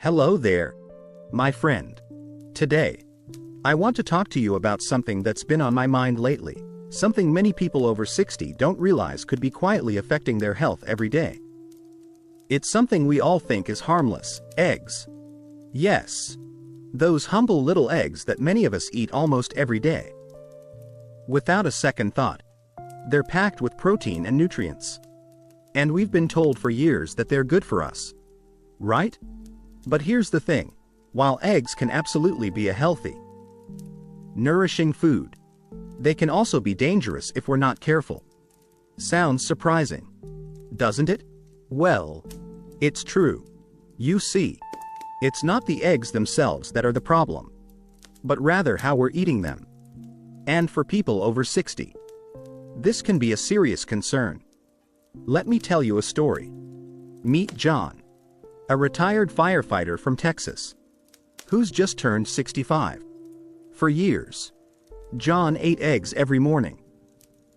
Hello there, my friend. Today, I want to talk to you about something that's been on my mind lately, something many people over 60 don't realize could be quietly affecting their health every day. It's something we all think is harmless: eggs. Yes, those humble little eggs that many of us eat almost every day. Without a second thought, they're packed with protein and nutrients. And we've been told for years that they're good for us. Right? But here's the thing. While eggs can absolutely be a healthy, nourishing food, they can also be dangerous if we're not careful. Sounds surprising, doesn't it? Well, it's true. You see, it's not the eggs themselves that are the problem, but rather how we're eating them. And for people over 60, this can be a serious concern. Let me tell you a story. Meet John, a retired firefighter from Texas, who's just turned 65. For years, John ate eggs every morning.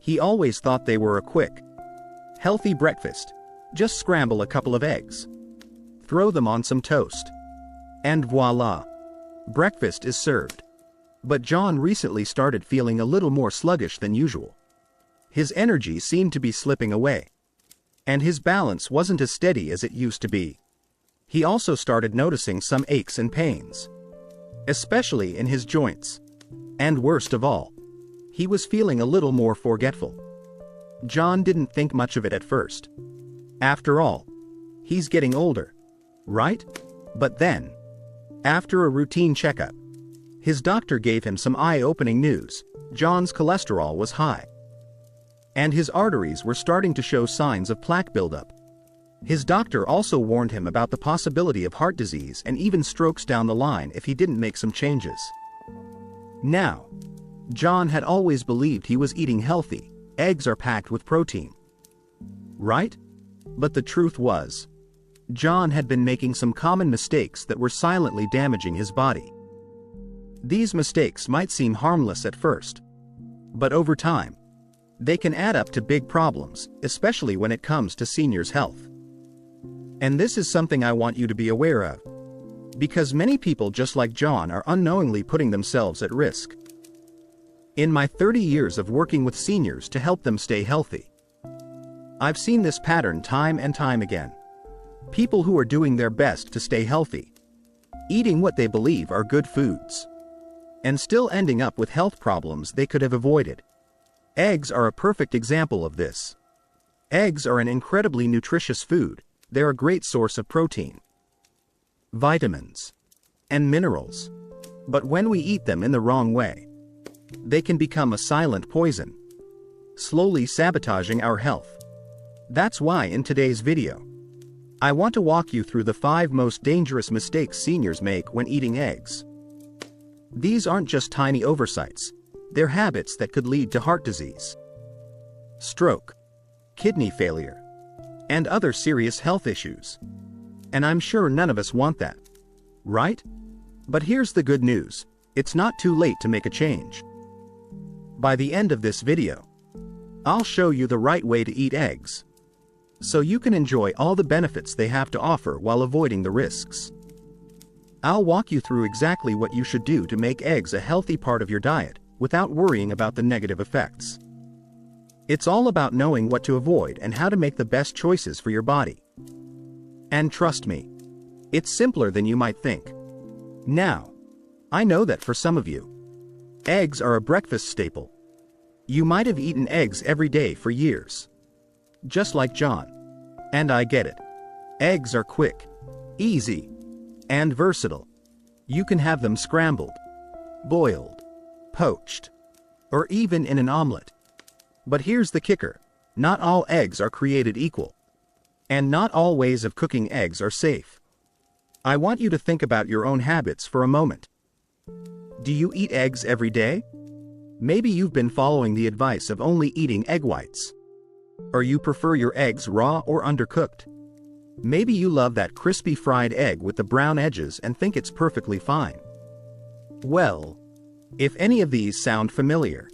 He always thought they were a quick, healthy breakfast. Just scramble a couple of eggs, throw them on some toast, and voila, breakfast is served. But John recently started feeling a little more sluggish than usual. His energy seemed to be slipping away, and his balance wasn't as steady as it used to be. He also started noticing some aches and pains, especially in his joints. And worst of all, he was feeling a little more forgetful. John didn't think much of it at first. After all, he's getting older, right? But then, after a routine checkup, his doctor gave him some eye-opening news. John's cholesterol was high, and his arteries were starting to show signs of plaque buildup. His doctor also warned him about the possibility of heart disease and even strokes down the line if he didn't make some changes. Now, John had always believed he was eating healthy. Eggs are packed with protein, right? But the truth was, John had been making some common mistakes that were silently damaging his body. These mistakes might seem harmless at first, but over time, they can add up to big problems, especially when it comes to seniors' health. And this is something I want you to be aware of, because many people just like John are unknowingly putting themselves at risk. In my 30 years of working with seniors to help them stay healthy, I've seen this pattern time and time again. People who are doing their best to stay healthy, eating what they believe are good foods, and still ending up with health problems they could have avoided. Eggs are a perfect example of this. Eggs are an incredibly nutritious food. They're a great source of protein, vitamins, and minerals. But when we eat them in the wrong way, they can become a silent poison, slowly sabotaging our health. That's why in today's video, I want to walk you through the 5 most dangerous mistakes seniors make when eating eggs. These aren't just tiny oversights, they're habits that could lead to heart disease, stroke, kidney failure, and other serious health issues. And I'm sure none of us want that, right? But here's the good news. It's not too late to make a change. By the end of this video, I'll show you the right way to eat eggs, so you can enjoy all the benefits they have to offer while avoiding the risks. I'll walk you through exactly what you should do to make eggs a healthy part of your diet without worrying about the negative effects. It's all about knowing what to avoid and how to make the best choices for your body. And trust me, it's simpler than you might think. Now, I know that for some of you, eggs are a breakfast staple. You might have eaten eggs every day for years, just like John. And I get it. Eggs are quick, easy, and versatile. You can have them scrambled, boiled, poached, or even in an omelet. But here's the kicker. Not all eggs are created equal, and not all ways of cooking eggs are safe. I want you to think about your own habits for a moment. Do you eat eggs every day? Maybe you've been following the advice of only eating egg whites. Or you prefer your eggs raw or undercooked. Maybe you love that crispy fried egg with the brown edges and think it's perfectly fine. Well, if any of these sound familiar,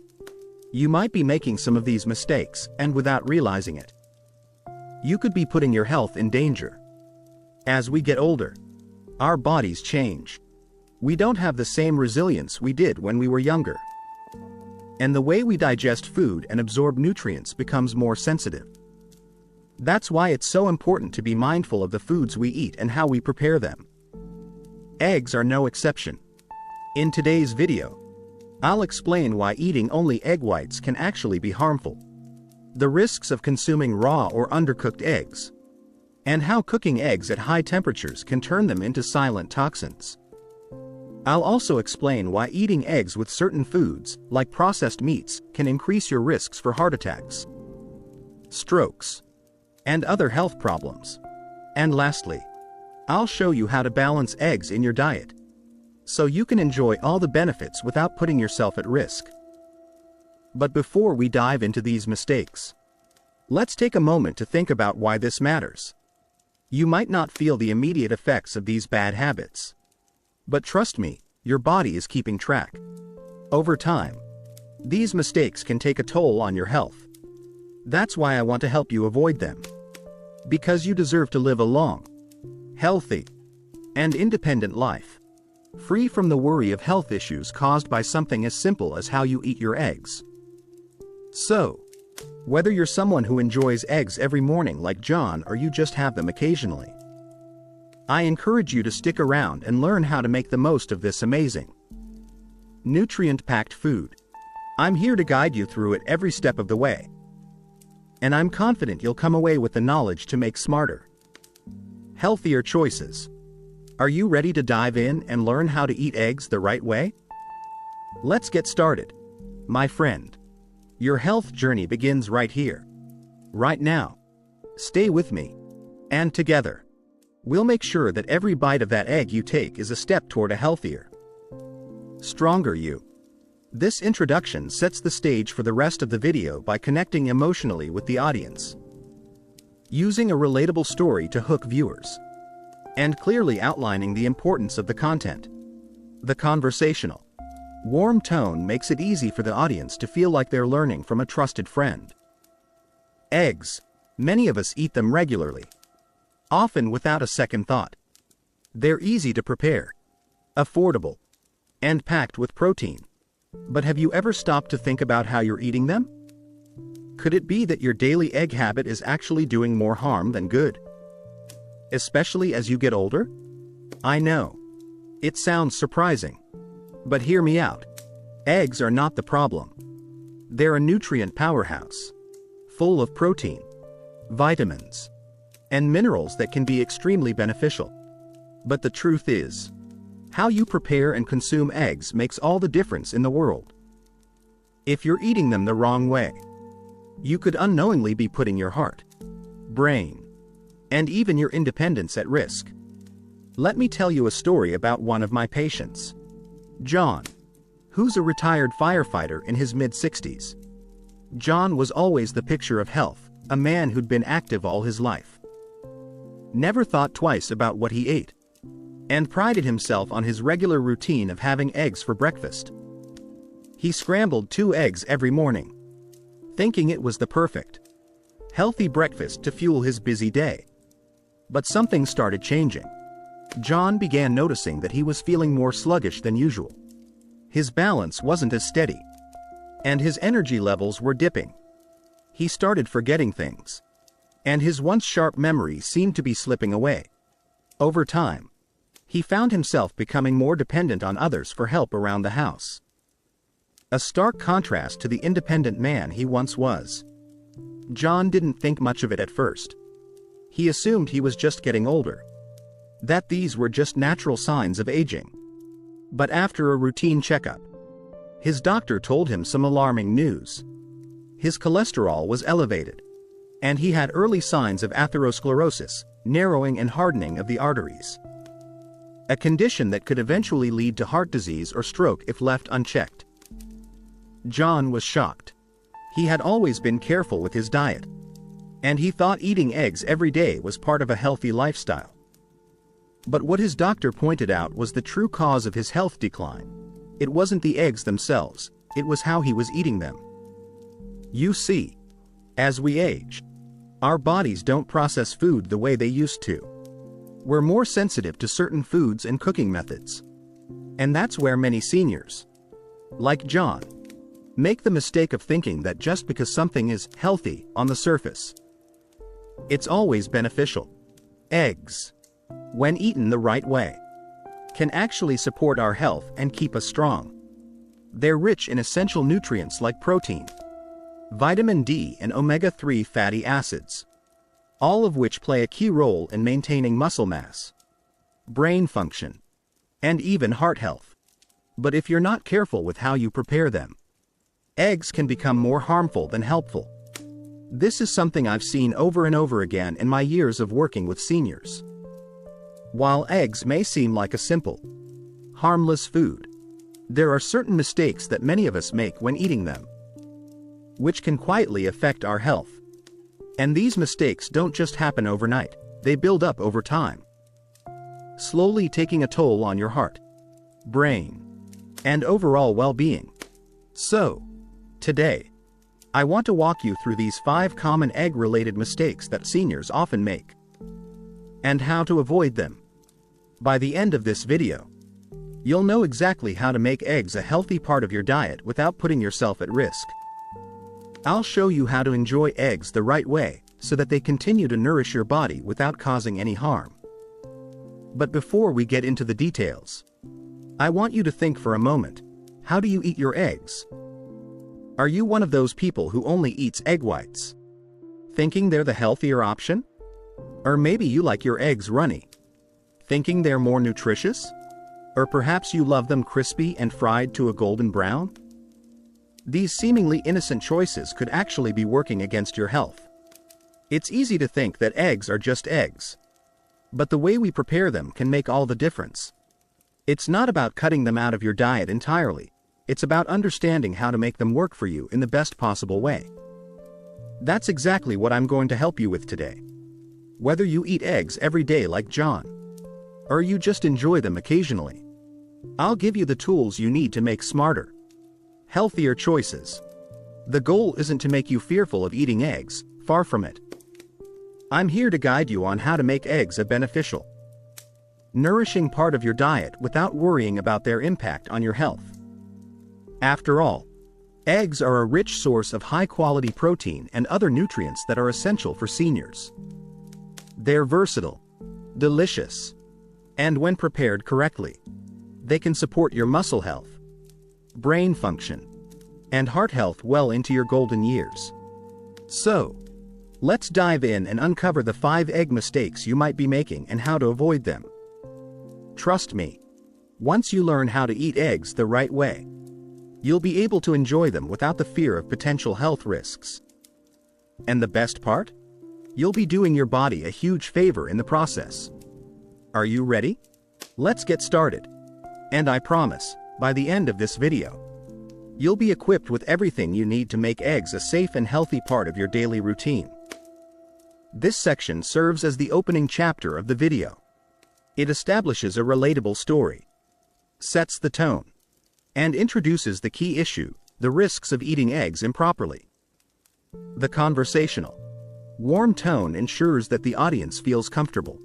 you might be making some of these mistakes, and without realizing it, you could be putting your health in danger. As we get older, Our bodies change. We don't have the same resilience we did when we were younger. And the way we digest food and absorb nutrients becomes more sensitive. That's why it's so important to be mindful of the foods we eat and how we prepare them. Eggs are no exception. In today's video, I'll explain why eating only egg whites can actually be harmful, the risks of consuming raw or undercooked eggs, and how cooking eggs at high temperatures can turn them into silent toxins. I'll also explain why eating eggs with certain foods, like processed meats, can increase your risks for heart attacks, strokes, and other health problems. And lastly, I'll show you how to balance eggs in your diet, so you can enjoy all the benefits without putting yourself at risk. But before we dive into these mistakes, let's take a moment to think about why this matters. You might not feel the immediate effects of these bad habits, but trust me, your body is keeping track. Over time, these mistakes can take a toll on your health. That's why I want to help you avoid them. Because you deserve to live a long, healthy, and independent life, free from the worry of health issues caused by something as simple as how you eat your eggs. So, whether you're someone who enjoys eggs every morning like John or you just have them occasionally, I encourage you to stick around and learn how to make the most of this amazing, nutrient-packed food. I'm here to guide you through it every step of the way. And I'm confident you'll come away with the knowledge to make smarter, healthier choices. Are you ready to dive in and learn how to eat eggs the right way? Let's get started. My friend, your health journey begins right here, right now. Stay with me, and together, we'll make sure that every bite of that egg you take is a step toward a healthier, stronger you. This introduction sets the stage for the rest of the video by connecting emotionally with the audience, using a relatable story to hook viewers, and clearly outlining the importance of the content. The conversational, warm tone makes it easy for the audience to feel like they're learning from a trusted friend. Eggs, many of us eat them regularly, often without a second thought. They're easy to prepare, affordable, and packed with protein. But have you ever stopped to think about how you're eating them? Could it be that your daily egg habit is actually doing more harm than good? Especially as you get older? I know. It sounds surprising. But hear me out. Eggs are not the problem. They're a nutrient powerhouse, full of protein, vitamins, and minerals that can be extremely beneficial. But the truth is, how you prepare and consume eggs makes all the difference in the world. If you're eating them the wrong way, you could unknowingly be putting your heart, brain, and even your independence at risk. Let me tell you a story about one of my patients, John, who's a retired firefighter in his mid-60s. John was always the picture of health, a man who'd been active all his life, never thought twice about what he ate, and prided himself on his regular routine of having eggs for breakfast. He scrambled 2 eggs every morning, thinking it was the perfect, healthy breakfast to fuel his busy day. But something started changing. John began noticing that he was feeling more sluggish than usual. His balance wasn't as steady, and his energy levels were dipping. He started forgetting things, and his once sharp memory seemed to be slipping away. Over time, he found himself becoming more dependent on others for help around the house. A stark contrast to the independent man he once was. John didn't think much of it at first. He assumed he was just getting older, that these were just natural signs of aging. But after a routine checkup, his doctor told him some alarming news. His cholesterol was elevated, and he had early signs of atherosclerosis, narrowing and hardening of the arteries, a condition that could eventually lead to heart disease or stroke if left unchecked. John was shocked. He had always been careful with his diet, and he thought eating eggs every day was part of a healthy lifestyle. But what his doctor pointed out was the true cause of his health decline. It wasn't the eggs themselves, it was how he was eating them. You see, as we age, our bodies don't process food the way they used to. We're more sensitive to certain foods and cooking methods. And that's where many seniors, like John, make the mistake of thinking that just because something is healthy on the surface, it's always beneficial. Eggs, when eaten the right way, can actually support our health and keep us strong. They're rich in essential nutrients like protein, vitamin D, and omega-3 fatty acids, all of which play a key role in maintaining muscle mass, brain function, and even heart health. But if you're not careful with how you prepare them, eggs can become more harmful than helpful. This is something I've seen over and over again in my years of working with seniors. While eggs may seem like a simple, harmless food, there are certain mistakes that many of us make when eating them, which can quietly affect our health. And these mistakes don't just happen overnight, they build up over time, slowly taking a toll on your heart, brain, and overall well-being. So, today, I want to walk you through these 5 common egg-related mistakes that seniors often make, and how to avoid them. By the end of this video, you'll know exactly how to make eggs a healthy part of your diet without putting yourself at risk. I'll show you how to enjoy eggs the right way so that they continue to nourish your body without causing any harm. But before we get into the details, I want you to think for a moment, how do you eat your eggs? Are you one of those people who only eats egg whites, thinking they're the healthier option? Or maybe you like your eggs runny, thinking they're more nutritious? Or perhaps you love them crispy and fried to a golden brown? These seemingly innocent choices could actually be working against your health. It's easy to think that eggs are just eggs, but the way we prepare them can make all the difference. It's not about cutting them out of your diet entirely, it's about understanding how to make them work for you in the best possible way. That's exactly what I'm going to help you with today. Whether you eat eggs every day like John, or you just enjoy them occasionally, I'll give you the tools you need to make smarter, healthier choices. The goal isn't to make you fearful of eating eggs, far from it. I'm here to guide you on how to make eggs a beneficial, nourishing part of your diet without worrying about their impact on your health. After all, eggs are a rich source of high-quality protein and other nutrients that are essential for seniors. They're versatile, delicious, and when prepared correctly, they can support your muscle health, brain function, and heart health well into your golden years. So, let's dive in and uncover the 5 egg mistakes you might be making and how to avoid them. Trust me, once you learn how to eat eggs the right way, you'll be able to enjoy them without the fear of potential health risks. And the best part? You'll be doing your body a huge favor in the process. Are you ready? Let's get started. And I promise, by the end of this video, you'll be equipped with everything you need to make eggs a safe and healthy part of your daily routine. This section serves as the opening chapter of the video. It establishes a relatable story, sets the tone, and introduces the key issue, the risks of eating eggs improperly. The conversational, warm tone ensures that the audience feels comfortable,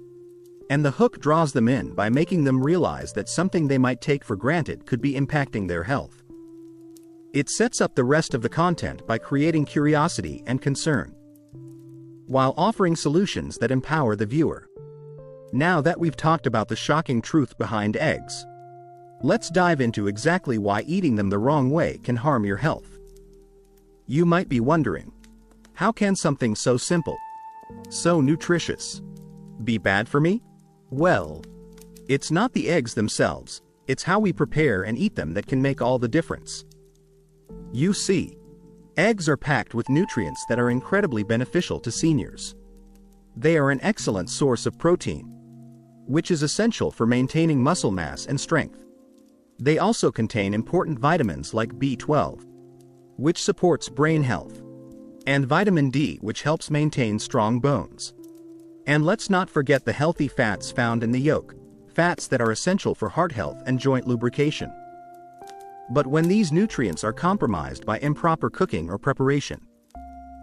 and the hook draws them in by making them realize that something they might take for granted could be impacting their health. It sets up the rest of the content by creating curiosity and concern, while offering solutions that empower the viewer. Now that we've talked about the shocking truth behind eggs, let's dive into exactly why eating them the wrong way can harm your health. You might be wondering, how can something so simple, so nutritious, be bad for me? Well, it's not the eggs themselves, it's how we prepare and eat them that can make all the difference. You see, eggs are packed with nutrients that are incredibly beneficial to seniors. They are an excellent source of protein, which is essential for maintaining muscle mass and strength. They also contain important vitamins like B12, which supports brain health, and vitamin D, which helps maintain strong bones. And let's not forget the healthy fats found in the yolk, fats that are essential for heart health and joint lubrication. But when these nutrients are compromised by improper cooking or preparation,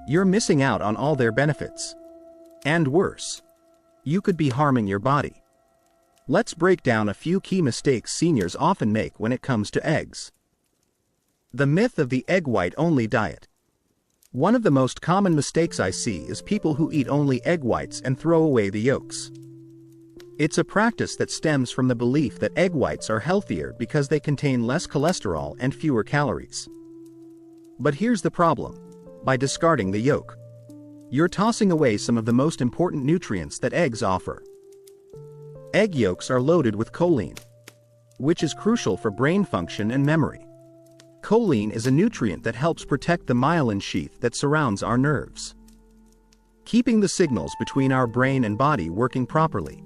you're missing out on all their benefits. And worse, you could be harming your body. Let's break down a few key mistakes seniors often make when it comes to eggs. The myth of the egg white only diet. One of the most common mistakes I see is people who eat only egg whites and throw away the yolks. It's a practice that stems from the belief that egg whites are healthier because they contain less cholesterol and fewer calories. But here's the problem. By discarding the yolk, you're tossing away some of the most important nutrients that eggs offer. Egg yolks are loaded with choline, which is crucial for brain function and memory. Choline is a nutrient that helps protect the myelin sheath that surrounds our nerves, keeping the signals between our brain and body working properly.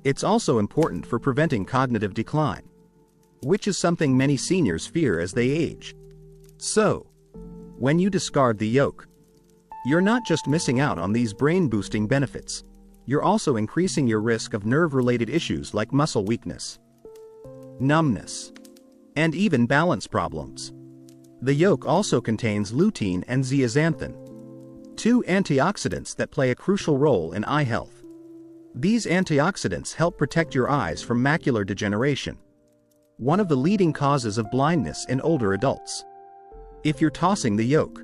It's also important for preventing cognitive decline, which is something many seniors fear as they age. So, when you discard the yolk, you're not just missing out on these brain-boosting benefits, you're also increasing your risk of nerve-related issues like muscle weakness, numbness, and even balance problems. The yolk also contains lutein and zeaxanthin, two antioxidants that play a crucial role in eye health. These antioxidants help protect your eyes from macular degeneration, one of the leading causes of blindness in older adults. If you're tossing the yolk,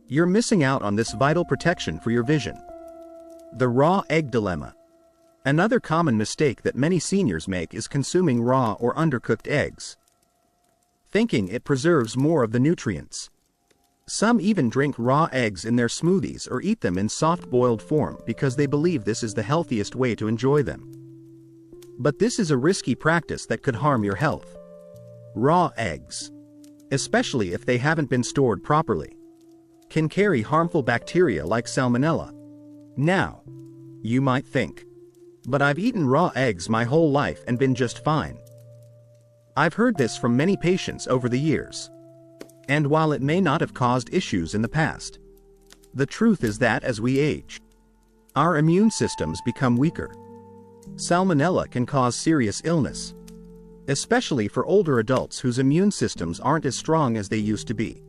you're missing out on this vital protection for your vision. The raw egg dilemma. Another common mistake that many seniors make is consuming raw or undercooked eggs, thinking it preserves more of the nutrients. Some even drink raw eggs in their smoothies or eat them in soft-boiled form because they believe this is the healthiest way to enjoy them. But this is a risky practice that could harm your health. Raw eggs, especially if they haven't been stored properly, can carry harmful bacteria like salmonella. Now, you might think, but I've eaten raw eggs my whole life and been just fine. I've heard this from many patients over the years. And while it may not have caused issues in the past, the truth is that as we age, our immune systems become weaker. Salmonella can cause serious illness, especially for older adults whose immune systems aren't as strong as they used to be.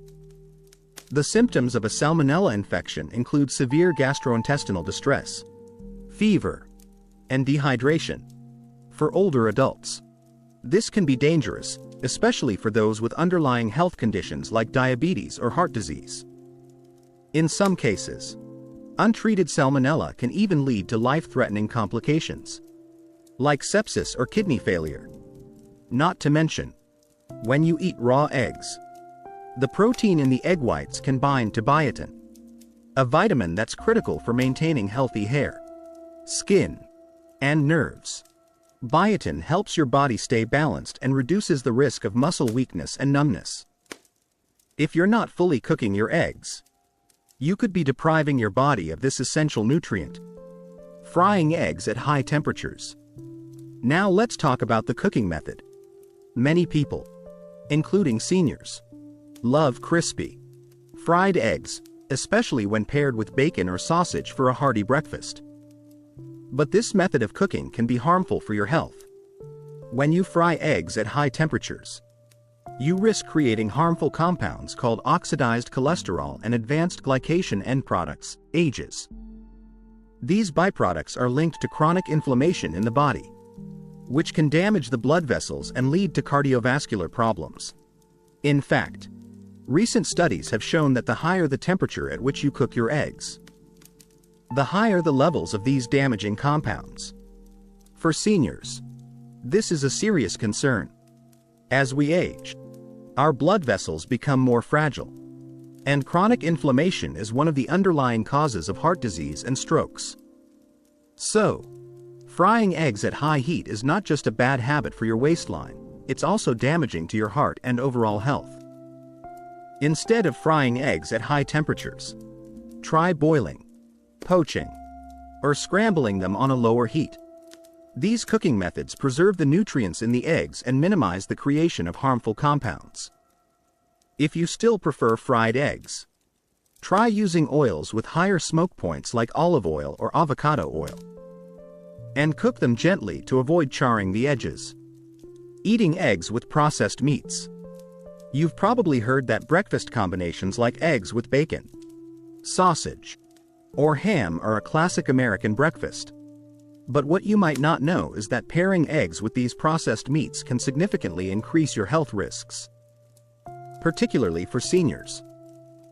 The symptoms of a salmonella infection include severe gastrointestinal distress, fever, and dehydration. For older adults, this can be dangerous, especially for those with underlying health conditions like diabetes or heart disease. In some cases, untreated salmonella can even lead to life-threatening complications, like sepsis or kidney failure. Not to mention, when you eat raw eggs, the protein in the egg whites can bind to biotin, a vitamin that's critical for maintaining healthy hair, skin, and nerves. Biotin helps your body stay balanced and reduces the risk of muscle weakness and numbness. If you're not fully cooking your eggs, you could be depriving your body of this essential nutrient. Frying eggs at high temperatures. Now let's talk about the cooking method. Many people, including seniors, love crispy, fried eggs, especially when paired with bacon or sausage for a hearty breakfast. But this method of cooking can be harmful for your health. When you fry eggs at high temperatures, you risk creating harmful compounds called oxidized cholesterol and advanced glycation end products, AGEs. These byproducts are linked to chronic inflammation in the body, which can damage the blood vessels and lead to cardiovascular problems. In fact, recent studies have shown that the higher the temperature at which you cook your eggs, the higher the levels of these damaging compounds. For seniors, this is a serious concern. As we age, our blood vessels become more fragile, and chronic inflammation is one of the underlying causes of heart disease and strokes. So, frying eggs at high heat is not just a bad habit for your waistline, it's also damaging to your heart and overall health. Instead of frying eggs at high temperatures, try boiling, poaching, or scrambling them on a lower heat. These cooking methods preserve the nutrients in the eggs and minimize the creation of harmful compounds. If you still prefer fried eggs, try using oils with higher smoke points like olive oil or avocado oil, and cook them gently to avoid charring the edges. Eating eggs with processed meats. You've probably heard that breakfast combinations like eggs with bacon, sausage, or ham are a classic American breakfast. But what you might not know is that pairing eggs with these processed meats can significantly increase your health risks, particularly for seniors.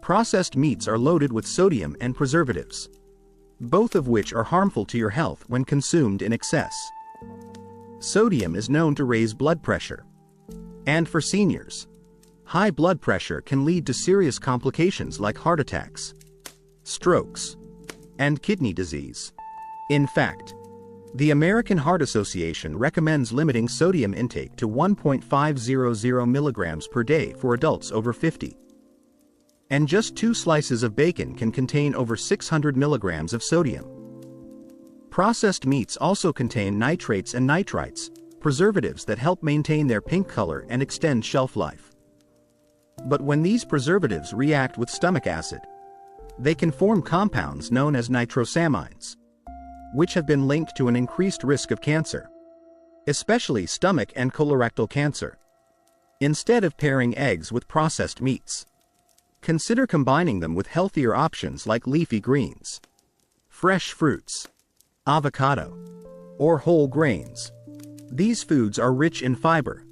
Processed meats are loaded with sodium and preservatives, both of which are harmful to your health when consumed in excess. Sodium is known to raise blood pressure, and for seniors, high blood pressure can lead to serious complications like heart attacks, strokes, and kidney disease. In fact, the American Heart Association recommends limiting sodium intake to 1.500 milligrams per day for adults over 50. And just 2 slices of bacon can contain over 600 milligrams of sodium. Processed meats also contain nitrates and nitrites, preservatives that help maintain their pink color and extend shelf life. But when these preservatives react with stomach acid, they can form compounds known as nitrosamines, which have been linked to an increased risk of cancer, especially stomach and colorectal cancer. Instead of pairing eggs with processed meats, consider combining them with healthier options like leafy greens, fresh fruits, avocado, or whole grains. These foods are rich in fiber,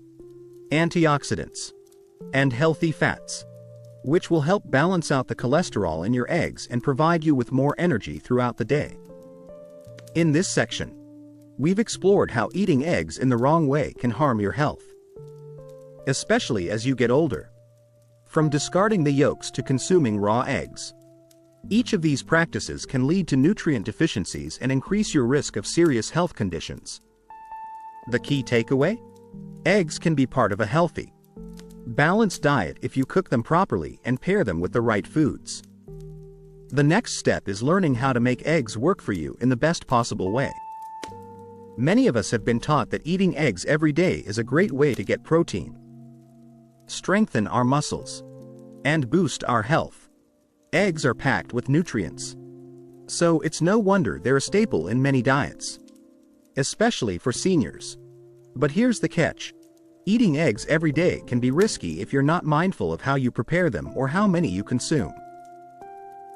antioxidants, and healthy fats, which will help balance out the cholesterol in your eggs and provide you with more energy throughout the day. In this section, we've explored how eating eggs in the wrong way can harm your health, especially as you get older. From discarding the yolks to consuming raw eggs, each of these practices can lead to nutrient deficiencies and increase your risk of serious health conditions. The key takeaway? Eggs can be part of a healthy, balanced diet if you cook them properly and pair them with the right foods. The next step is learning how to make eggs work for you in the best possible way. Many of us have been taught that eating eggs every day is a great way to get protein, strengthen our muscles, and boost our health. Eggs are packed with nutrients, so it's no wonder they're a staple in many diets, especially for seniors. But here's the catch. Eating eggs every day can be risky if you're not mindful of how you prepare them or how many you consume.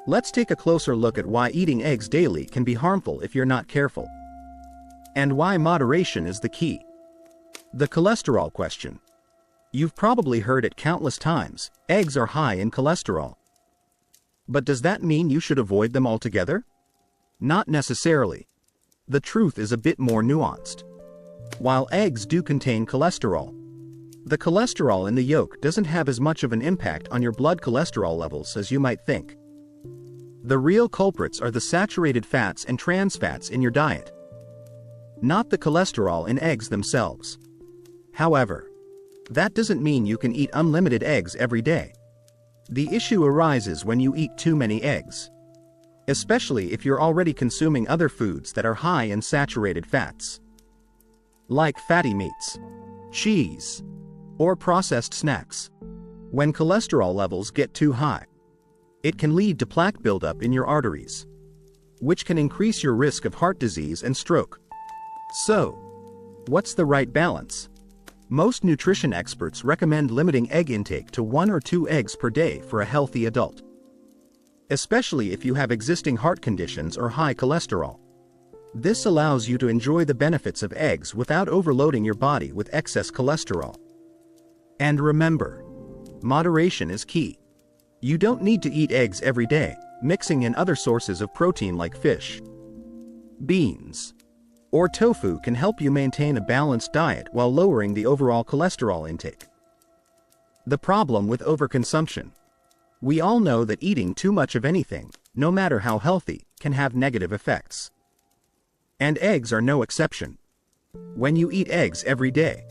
Let's take a closer look at why eating eggs daily can be harmful if you're not careful, and why moderation is the key. The cholesterol question. You've probably heard it countless times: eggs are high in cholesterol. But does that mean you should avoid them altogether? Not necessarily. The truth is a bit more nuanced. While eggs do contain cholesterol, the cholesterol in the yolk doesn't have as much of an impact on your blood cholesterol levels as you might think. The real culprits are the saturated fats and trans fats in your diet, not the cholesterol in eggs themselves. However, that doesn't mean you can eat unlimited eggs every day. The issue arises when you eat too many eggs, especially if you're already consuming other foods that are high in saturated fats, like fatty meats, cheese, or processed snacks. When cholesterol levels get too high, it can lead to plaque buildup in your arteries, which can increase your risk of heart disease and stroke. So, what's the right balance? Most nutrition experts recommend limiting egg intake to 1 or 2 eggs per day for a healthy adult, especially if you have existing heart conditions or high cholesterol. This allows you to enjoy the benefits of eggs without overloading your body with excess cholesterol. And remember, moderation is key. You don't need to eat eggs every day. Mixing in other sources of protein like fish, beans, or tofu can help you maintain a balanced diet while lowering the overall cholesterol intake. The problem with overconsumption. We all know that eating too much of anything, no matter how healthy, can have negative effects. And eggs are no exception. When you eat eggs every day,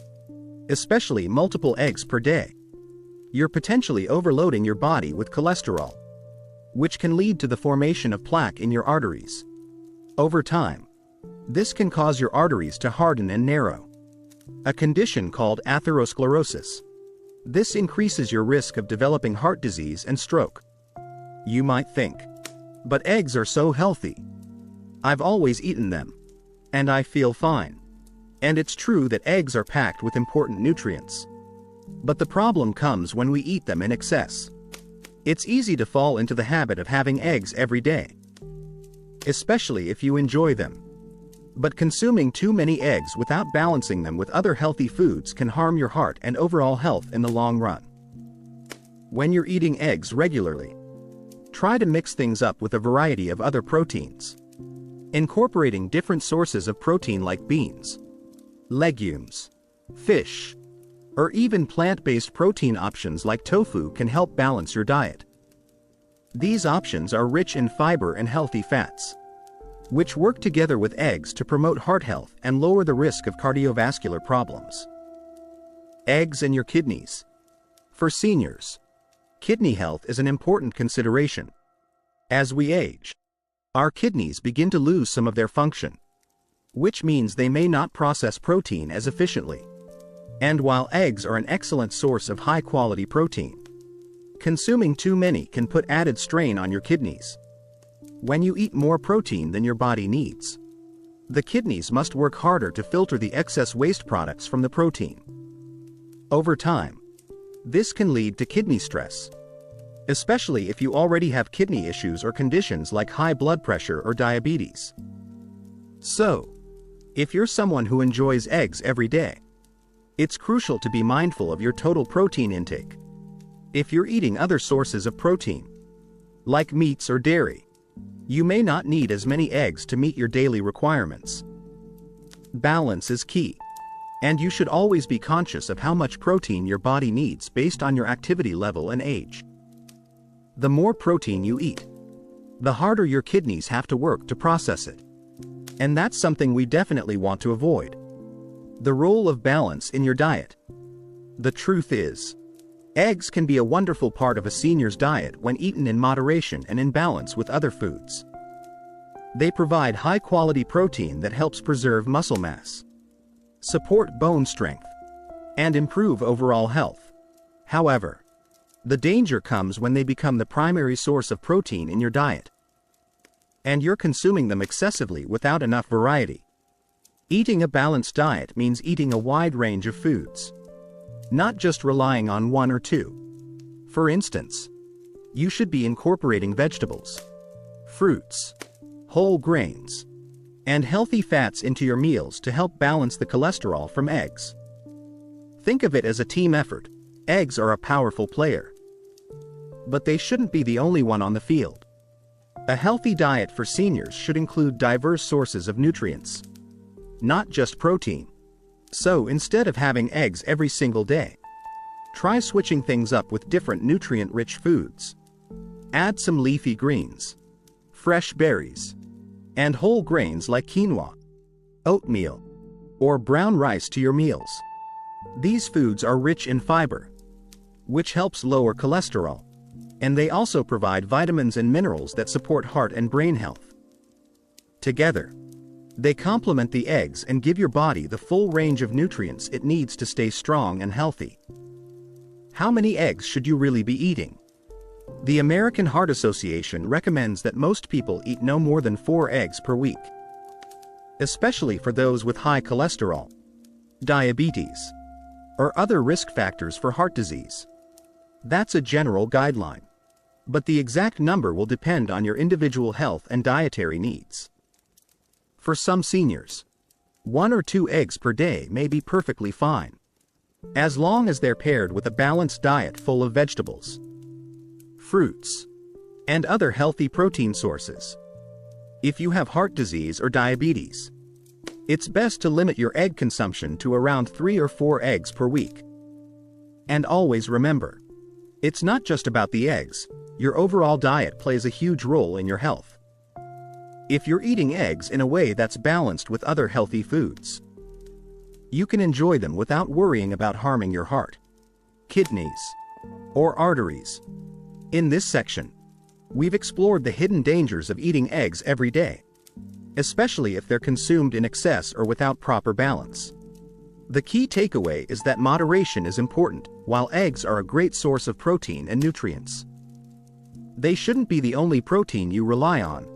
especially multiple eggs per day, you're potentially overloading your body with cholesterol, which can lead to the formation of plaque in your arteries. Over time, this can cause your arteries to harden and narrow, a condition called atherosclerosis. This increases your risk of developing heart disease and stroke. You might think, but eggs are so healthy. I've always eaten them, and I feel fine. And it's true that eggs are packed with important nutrients. But the problem comes when we eat them in excess. It's easy to fall into the habit of having eggs every day, especially if you enjoy them. But consuming too many eggs without balancing them with other healthy foods can harm your heart and overall health in the long run. When you're eating eggs regularly, try to mix things up with a variety of other proteins. Incorporating different sources of protein like beans, legumes, fish, or even plant-based protein options like tofu can help balance your diet. These options are rich in fiber and healthy fats, which work together with eggs to promote heart health and lower the risk of cardiovascular problems. Eggs and your kidneys. For seniors, kidney health is an important consideration. As we age, our kidneys begin to lose some of their function, which means they may not process protein as efficiently. And while eggs are an excellent source of high-quality protein, consuming too many can put added strain on your kidneys. When you eat more protein than your body needs, the kidneys must work harder to filter the excess waste products from the protein. Over time, this can lead to kidney stress, especially if you already have kidney issues or conditions like high blood pressure or diabetes. So, if you're someone who enjoys eggs every day, it's crucial to be mindful of your total protein intake. If you're eating other sources of protein, like meats or dairy, you may not need as many eggs to meet your daily requirements. Balance is key, and you should always be conscious of how much protein your body needs based on your activity level and age. The more protein you eat, the harder your kidneys have to work to process it. And that's something we definitely want to avoid. The role of balance in your diet. The truth is, eggs can be a wonderful part of a senior's diet when eaten in moderation and in balance with other foods. They provide high-quality protein that helps preserve muscle mass, support bone strength, and improve overall health. However, the danger comes when they become the primary source of protein in your diet, and you're consuming them excessively without enough variety. Eating a balanced diet means eating a wide range of foods, not just relying on one or two. For instance, you should be incorporating vegetables, fruits, whole grains, and healthy fats into your meals to help balance the cholesterol from eggs. Think of it as a team effort. Eggs are a powerful player, but they shouldn't be the only one on the field. A healthy diet for seniors should include diverse sources of nutrients, not just protein. So instead of having eggs every single day, try switching things up with different nutrient-rich foods. Add some leafy greens, fresh berries, and whole grains like quinoa, oatmeal, or brown rice to your meals. These foods are rich in fiber, which helps lower cholesterol, and they also provide vitamins and minerals that support heart and brain health. Together, they complement the eggs and give your body the full range of nutrients it needs to stay strong and healthy. How many eggs should you really be eating? The American Heart Association recommends that most people eat no more than 4 eggs per week, especially for those with high cholesterol, diabetes, or other risk factors for heart disease. That's a general guideline, but the exact number will depend on your individual health and dietary needs. For some seniors, 1 or 2 eggs per day may be perfectly fine, as long as they're paired with a balanced diet full of vegetables, fruits, and other healthy protein sources. If you have heart disease or diabetes, it's best to limit your egg consumption to around 3 or 4 eggs per week. And always remember, it's not just about the eggs. Your overall diet plays a huge role in your health. If you're eating eggs in a way that's balanced with other healthy foods, you can enjoy them without worrying about harming your heart, kidneys, or arteries. In this section, we've explored the hidden dangers of eating eggs every day, especially if they're consumed in excess or without proper balance. The key takeaway is that moderation is important. While eggs are a great source of protein and nutrients, they shouldn't be the only protein you rely on.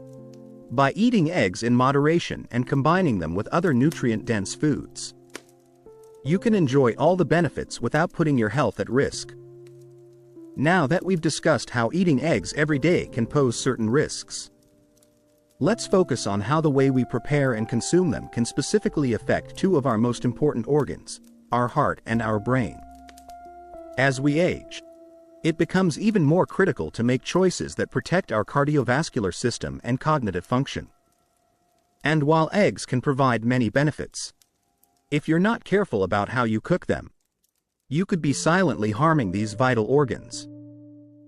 By eating eggs in moderation and combining them with other nutrient-dense foods, you can enjoy all the benefits without putting your health at risk. Now that we've discussed how eating eggs every day can pose certain risks, Let's focus on how the way we prepare and consume them can specifically affect two of our most important organs, our heart and our brain. As we age, it becomes even more critical to make choices that protect our cardiovascular system and cognitive function. And while eggs can provide many benefits, if you're not careful about how you cook them, you could be silently harming these vital organs.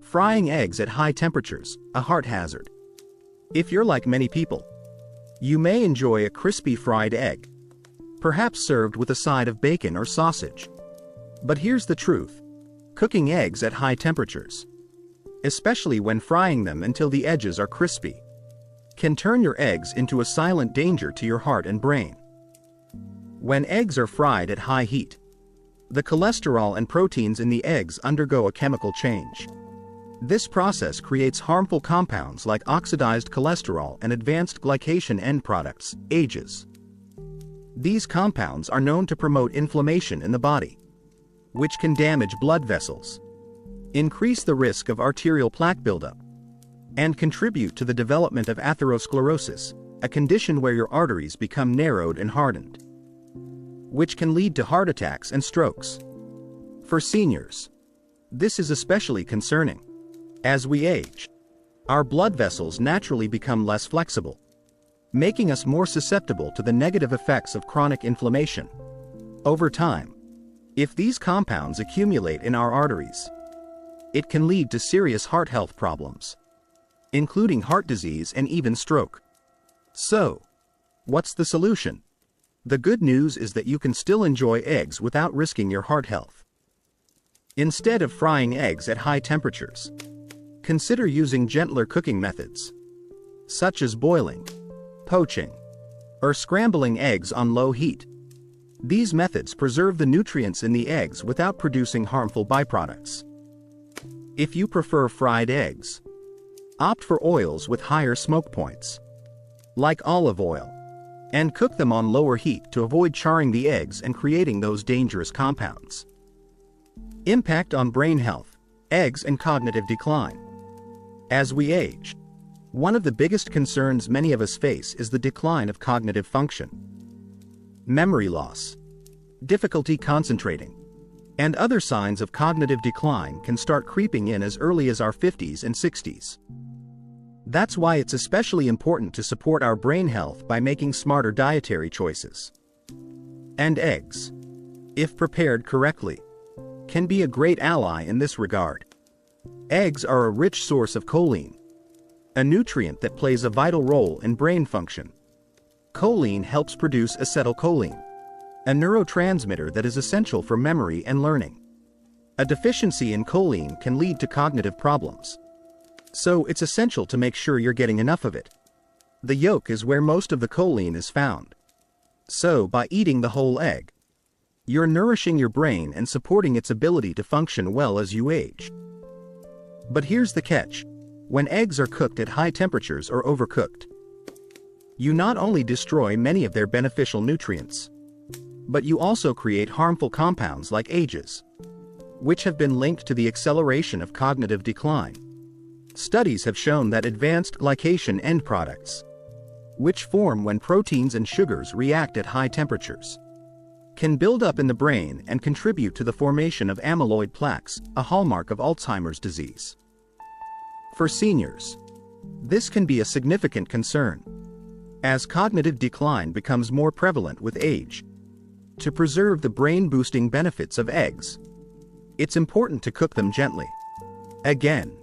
Frying eggs at high temperatures, a heart hazard. If you're like many people, you may enjoy a crispy fried egg, perhaps served with a side of bacon or sausage. But here's the truth. Cooking eggs at high temperatures, especially when frying them until the edges are crispy, can turn your eggs into a silent danger to your heart and brain. When eggs are fried at high heat, the cholesterol and proteins in the eggs undergo a chemical change. This process creates harmful compounds like oxidized cholesterol and advanced glycation end products, AGEs. These compounds are known to promote inflammation in the body, which can damage blood vessels, increase the risk of arterial plaque buildup, and contribute to the development of atherosclerosis, a condition where your arteries become narrowed and hardened, which can lead to heart attacks and strokes. For seniors, this is especially concerning. As we age, our blood vessels naturally become less flexible, making us more susceptible to the negative effects of chronic inflammation. Over time, if these compounds accumulate in our arteries, it can lead to serious heart health problems, including heart disease and even stroke. So, what's the solution? The good news is that you can still enjoy eggs without risking your heart health. Instead of frying eggs at high temperatures, consider using gentler cooking methods, such as boiling, poaching, or scrambling eggs on low heat. These methods preserve the nutrients in the eggs without producing harmful byproducts. If you prefer fried eggs, opt for oils with higher smoke points, like olive oil, and cook them on lower heat to avoid charring the eggs and creating those dangerous compounds. Impact on brain health, eggs and cognitive decline. As we age, one of the biggest concerns many of us face is the decline of cognitive function. Memory loss, difficulty concentrating, and other signs of cognitive decline can start creeping in as early as our 50s and 60s. That's why it's especially important to support our brain health by making smarter dietary choices. And eggs, if prepared correctly, can be a great ally in this regard. Eggs are a rich source of choline, a nutrient that plays a vital role in brain function. Choline helps produce acetylcholine, a neurotransmitter that is essential for memory and learning. A deficiency in choline can lead to cognitive problems, so it's essential to make sure you're getting enough of it. The yolk is where most of the choline is found. So by eating the whole egg, you're nourishing your brain and supporting its ability to function well as you age. But here's the catch. When eggs are cooked at high temperatures or overcooked, you not only destroy many of their beneficial nutrients, but you also create harmful compounds like AGEs, which have been linked to the acceleration of cognitive decline. Studies have shown that advanced glycation end products, which form when proteins and sugars react at high temperatures, can build up in the brain and contribute to the formation of amyloid plaques, a hallmark of Alzheimer's disease. For seniors, this can be a significant concern, as cognitive decline becomes more prevalent with age. To preserve the brain-boosting benefits of eggs, it's important to cook them gently. Again,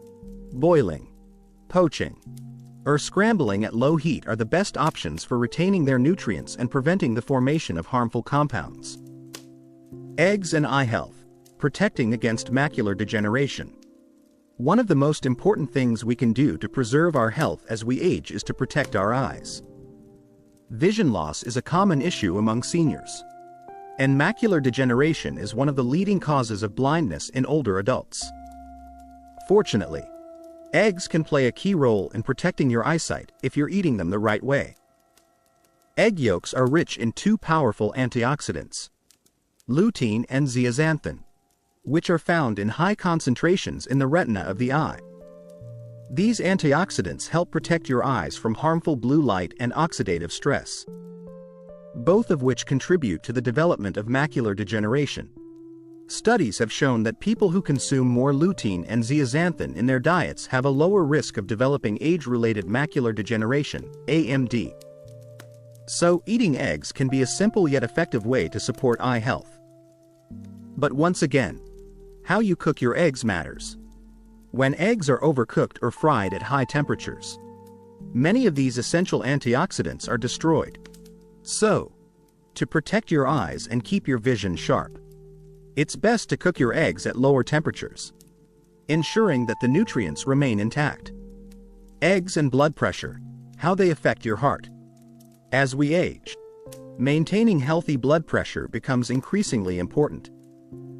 boiling, poaching, or scrambling at low heat are the best options for retaining their nutrients and preventing the formation of harmful compounds. Eggs and eye health, protecting against macular degeneration. One of the most important things we can do to preserve our health as we age is to protect our eyes. Vision loss is a common issue among seniors, and macular degeneration is one of the leading causes of blindness in older adults. Fortunately, eggs can play a key role in protecting your eyesight if you're eating them the right way. Egg yolks are rich in two powerful antioxidants, lutein and zeaxanthin, which are found in high concentrations in the retina of the eye. These antioxidants help protect your eyes from harmful blue light and oxidative stress, both of which contribute to the development of macular degeneration. Studies have shown that people who consume more lutein and zeaxanthin in their diets have a lower risk of developing age-related macular degeneration, AMD. So, eating eggs can be a simple yet effective way to support eye health. But once again, how you cook your eggs matters. When eggs are overcooked or fried at high temperatures, many of these essential antioxidants are destroyed. So, to protect your eyes and keep your vision sharp, it's best to cook your eggs at lower temperatures, ensuring that the nutrients remain intact. Eggs and blood pressure, how they affect your heart. As we age, maintaining healthy blood pressure becomes increasingly important.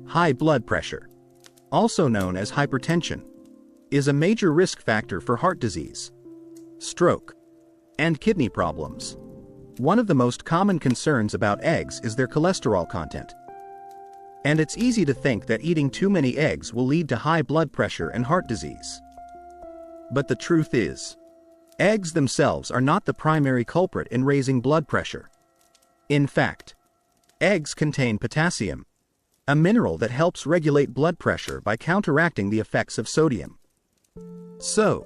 High blood pressure, also known as hypertension, is a major risk factor for heart disease, stroke, and kidney problems. One of the most common concerns about eggs is their cholesterol content. And it's easy to think that eating too many eggs will lead to high blood pressure and heart disease. But the truth is, eggs themselves are not the primary culprit in raising blood pressure. In fact, eggs contain potassium, a mineral that helps regulate blood pressure by counteracting the effects of sodium. So,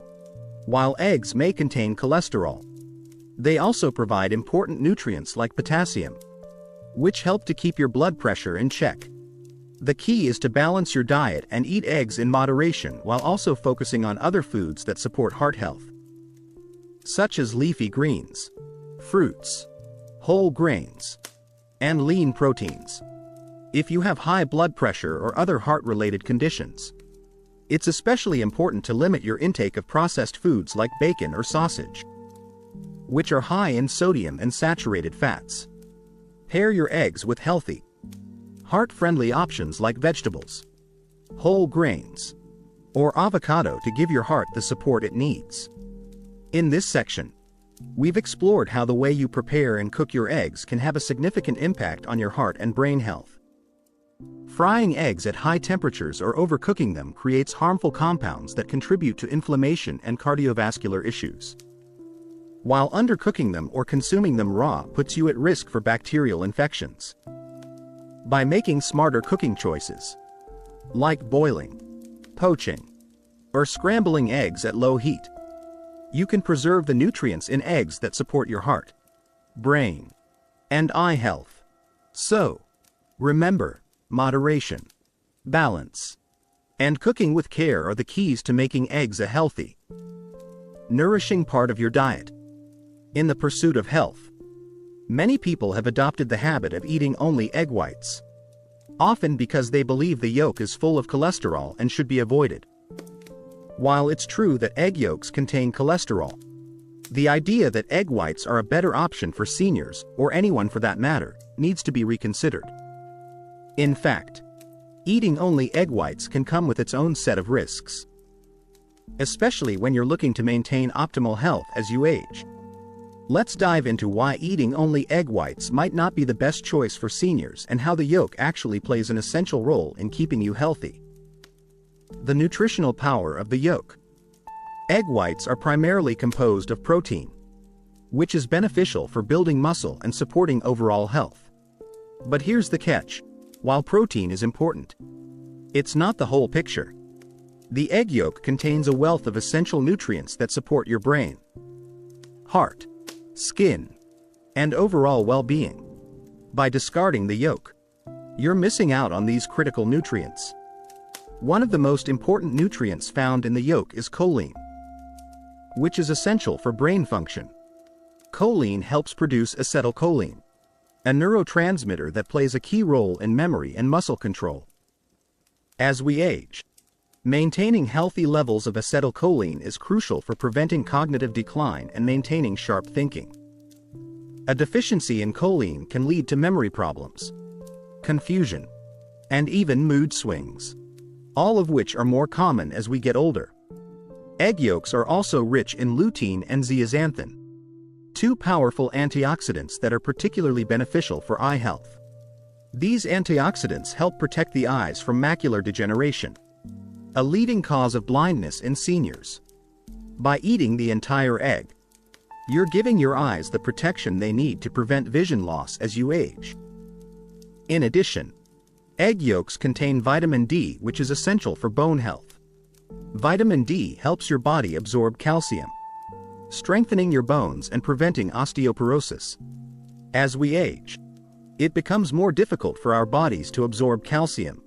while eggs may contain cholesterol, they also provide important nutrients like potassium, which help to keep your blood pressure in check. The key is to balance your diet and eat eggs in moderation while also focusing on other foods that support heart health, such as leafy greens, fruits, whole grains, and lean proteins. If you have high blood pressure or other heart-related conditions, it's especially important to limit your intake of processed foods like bacon or sausage, which are high in sodium and saturated fats. Pair your eggs with healthy, heart-friendly options like vegetables, whole grains, or avocado to give your heart the support it needs. In this section, we've explored how the way you prepare and cook your eggs can have a significant impact on your heart and brain health. Frying eggs at high temperatures or overcooking them creates harmful compounds that contribute to inflammation and cardiovascular issues, while undercooking them or consuming them raw puts you at risk for bacterial infections. By making smarter cooking choices, like boiling, poaching, or scrambling eggs at low heat, you can preserve the nutrients in eggs that support your heart, brain, and eye health. So, remember, moderation, balance, and cooking with care are the keys to making eggs a healthy, nourishing part of your diet. In the pursuit of health, many people have adopted the habit of eating only egg whites, often because they believe the yolk is full of cholesterol and should be avoided. While it's true that egg yolks contain cholesterol, the idea that egg whites are a better option for seniors, or anyone for that matter, needs to be reconsidered. In fact, eating only egg whites can come with its own set of risks, especially when you're looking to maintain optimal health as you age. Let's dive into why eating only egg whites might not be the best choice for seniors and how the yolk actually plays an essential role in keeping you healthy. The nutritional power of the yolk. Egg whites are primarily composed of protein, which is beneficial for building muscle and supporting overall health. But here's the catch: while protein is important, it's not the whole picture. The egg yolk contains a wealth of essential nutrients that support your brain, heart, skin, and overall well-being. By discarding the yolk, you're missing out on these critical nutrients. One of the most important nutrients found in the yolk is choline, which is essential for brain function. Choline helps produce acetylcholine, a neurotransmitter that plays a key role in memory and muscle control. As we age, maintaining healthy levels of acetylcholine is crucial for preventing cognitive decline and maintaining sharp thinking. A deficiency in choline can lead to memory problems, confusion, and even mood swings, all of which are more common as we get older. Egg yolks are also rich in lutein and zeaxanthin, two powerful antioxidants that are particularly beneficial for eye health. These antioxidants help protect the eyes from macular degeneration, a leading cause of blindness in seniors. By eating the entire egg, you're giving your eyes the protection they need to prevent vision loss as you age. In addition, egg yolks contain vitamin D, which is essential for bone health. Vitamin D helps your body absorb calcium, strengthening your bones and preventing osteoporosis. As we age, it becomes more difficult for our bodies to absorb calcium,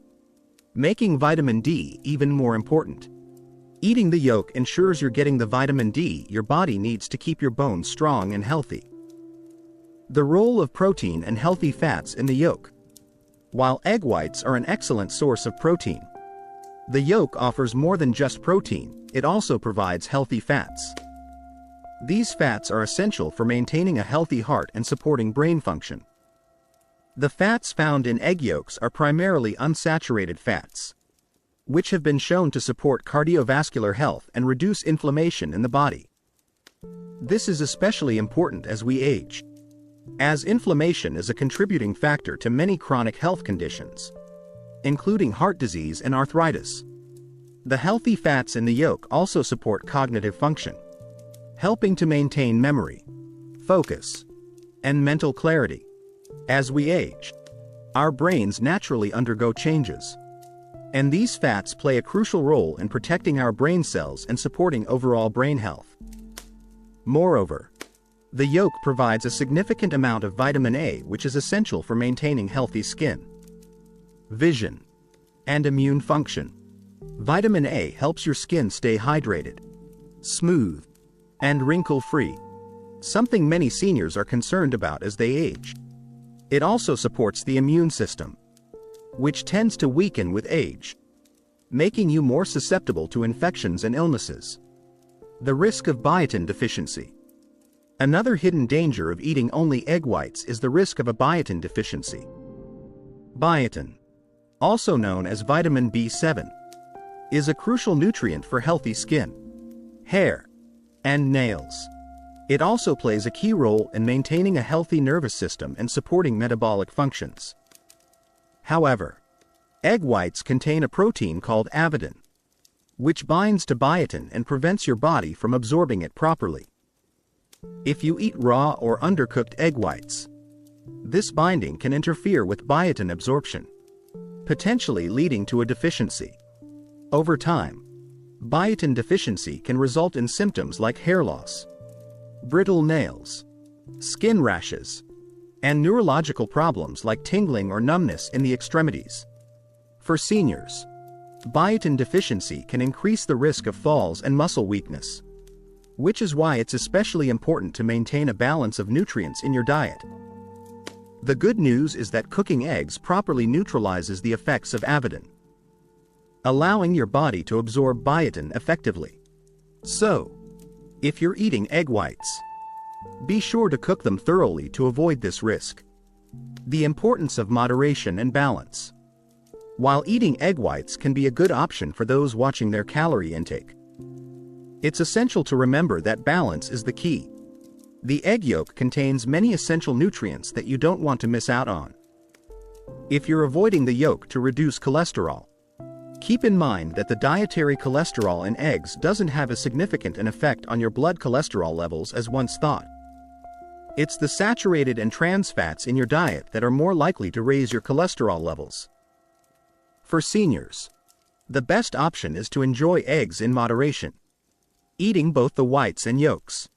making vitamin D even more important. Eating the yolk ensures you're getting the vitamin D your body needs to keep your bones strong and healthy. The role of protein and healthy fats in the yolk. While egg whites are an excellent source of protein, the yolk offers more than just protein, it also provides healthy fats. These fats are essential for maintaining a healthy heart and supporting brain function. The fats found in egg yolks are primarily unsaturated fats, which have been shown to support cardiovascular health and reduce inflammation in the body. This is especially important as we age, as inflammation is a contributing factor to many chronic health conditions, including heart disease and arthritis. The healthy fats in the yolk also support cognitive function, helping to maintain memory, focus, and mental clarity. As we age, our brains naturally undergo changes, and these fats play a crucial role in protecting our brain cells and supporting overall brain health. Moreover, the yolk provides a significant amount of vitamin A, which is essential for maintaining healthy skin, vision, and immune function. Vitamin A helps your skin stay hydrated, smooth, and wrinkle-free, something many seniors are concerned about as they age. It also supports the immune system, which tends to weaken with age, making you more susceptible to infections and illnesses. The risk of biotin deficiency. Another hidden danger of eating only egg whites is the risk of a biotin deficiency. Biotin, also known as vitamin B7, is a crucial nutrient for healthy skin, hair, and nails. It also plays a key role in maintaining a healthy nervous system and supporting metabolic functions. However, egg whites contain a protein called avidin, which binds to biotin and prevents your body from absorbing it properly. If you eat raw or undercooked egg whites, this binding can interfere with biotin absorption, potentially leading to a deficiency. Over time, biotin deficiency can result in symptoms like hair loss, brittle nails, skin rashes, and neurological problems like tingling or numbness in the extremities. For seniors, biotin deficiency can increase the risk of falls and muscle weakness, which is why it's especially important to maintain a balance of nutrients in your diet. The good news is that cooking eggs properly neutralizes the effects of avidin, allowing your body to absorb biotin effectively. So, if you're eating egg whites, be sure to cook them thoroughly to avoid this risk. The importance of moderation and balance. While eating egg whites can be a good option for those watching their calorie intake, it's essential to remember that balance is the key. The egg yolk contains many essential nutrients that you don't want to miss out on. If you're avoiding the yolk to reduce cholesterol, keep in mind that the dietary cholesterol in eggs doesn't have as significant an effect on your blood cholesterol levels as once thought. It's the saturated and trans fats in your diet that are more likely to raise your cholesterol levels. For seniors, the best option is to enjoy eggs in moderation, eating both the whites and yolks.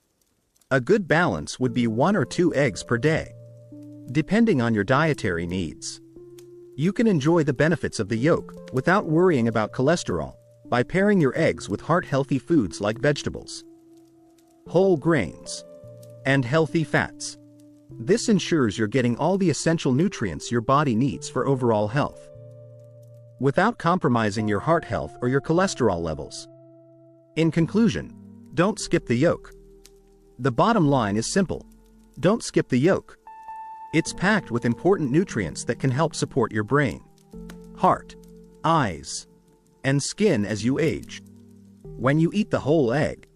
A good balance would be 1 or 2 eggs per day, depending on your dietary needs. You can enjoy the benefits of the yolk without worrying about cholesterol by pairing your eggs with heart-healthy foods like vegetables, whole grains, and healthy fats. This ensures you're getting all the essential nutrients your body needs for overall health, without compromising your heart health or your cholesterol levels. In conclusion, don't skip the yolk. The bottom line is simple: don't skip the yolk. It's packed with important nutrients that can help support your brain, heart, eyes, and skin as you age. When you eat the whole egg,